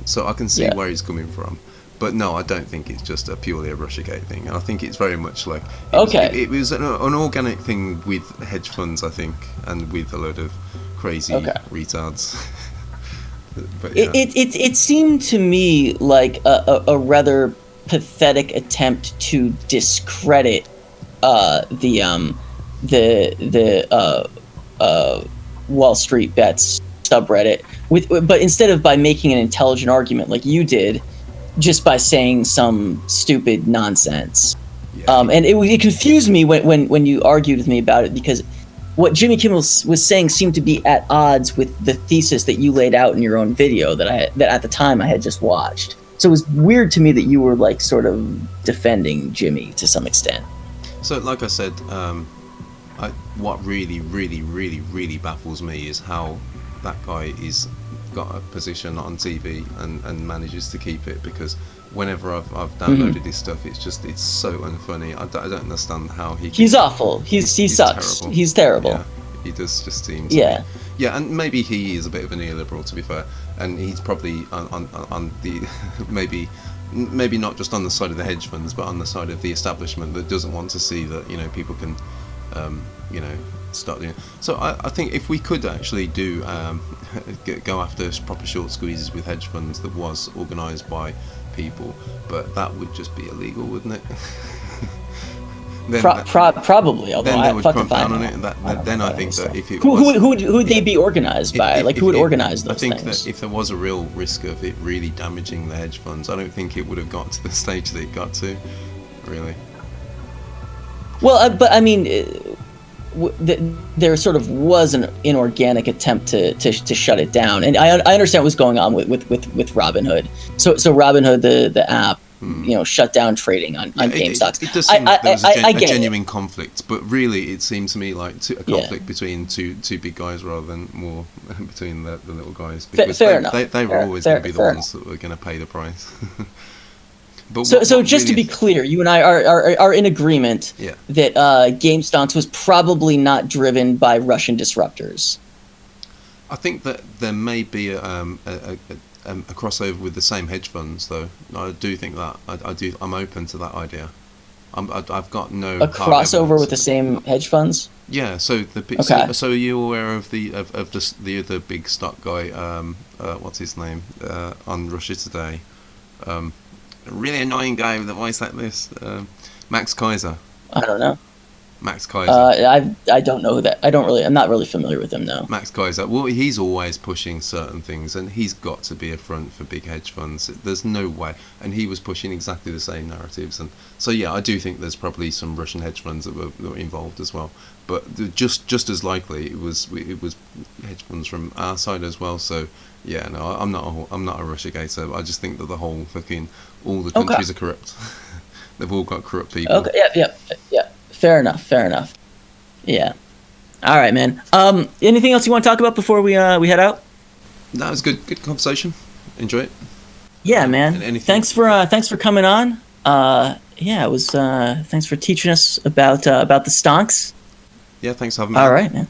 So I can see where he's coming from. But no, I don't think it's just purely a Russiagate thing. I think it's very much like... It was an organic thing with hedge funds, I think, and with a load of crazy retards. But, yeah. It seemed to me like a rather pathetic attempt to discredit the Wall Street Bets subreddit but instead of by making an intelligent argument like you did, just by saying some stupid nonsense. Yeah. And it confused me when you argued with me about it, because what Jimmy Kimmel was saying seemed to be at odds with the thesis that you laid out in your own video that at the time I had just watched. So it was weird to me that you were like sort of defending Jimmy to some extent. So like I said, what really, really, really, really baffles me is how that guy is got a position on TV and manages to keep it, because whenever I've downloaded his stuff, it's so unfunny. I don't understand how he's awful. He sucks. Terrible. He's terrible. Yeah, he does just seem to be. Yeah, and maybe he is a bit of a neoliberal, to be fair, and he's probably on the maybe not just on the side of the hedge funds, but on the side of the establishment that doesn't want to see that people can start doing. So I think if we could actually do go after proper short squeezes with hedge funds that was organised by people, but that would just be illegal, wouldn't it? Probably, although then I would fucking crump down on it. And then I think that if it who would they be organised by? Who would organise those things? I think that if there was a real risk of it really damaging the hedge funds, I don't think it would have got to the stage that it got to, really. Well, but I mean, there sort of was an inorganic attempt to shut it down, and I understand what was going on with Robinhood. So Robinhood, the app, shut down trading on GameStop. It does seem like there was a genuine conflict, but really it seemed to me like a conflict between two big guys rather than more between the little guys, because they were always going to be the ones that were going to pay the price. But so just to be clear, you and I are in agreement that GameStonks was probably not driven by Russian disruptors. I think that there may be a crossover with the same hedge funds, though. I do think that I'm open to that idea. I've got no crossover with the same hedge funds. Yeah. So so are you aware of the other big stock guy? What's his name on Russia Today? A really annoying guy with a voice like this, Max Kaiser. I don't know. Max Kaiser. I don't know who that. I'm not really familiar with him, though. Max Kaiser. Well, he's always pushing certain things, and he's got to be a front for big hedge funds. There's no way. And he was pushing exactly the same narratives, and so yeah, I do think there's probably some Russian hedge funds that were involved as well. But just as likely, it was hedge funds from our side as well. So yeah, no, I'm not a Russiagator. I just think that the whole all the countries are corrupt. They've all got corrupt people. Okay. Yeah. Fair enough. Yeah. All right, man. Anything else you want to talk about before we head out? That was good conversation. Enjoy it. Yeah, man. Thanks for coming on. It was. Thanks for teaching us about the stonks. Yeah, thanks for having me. All right, man.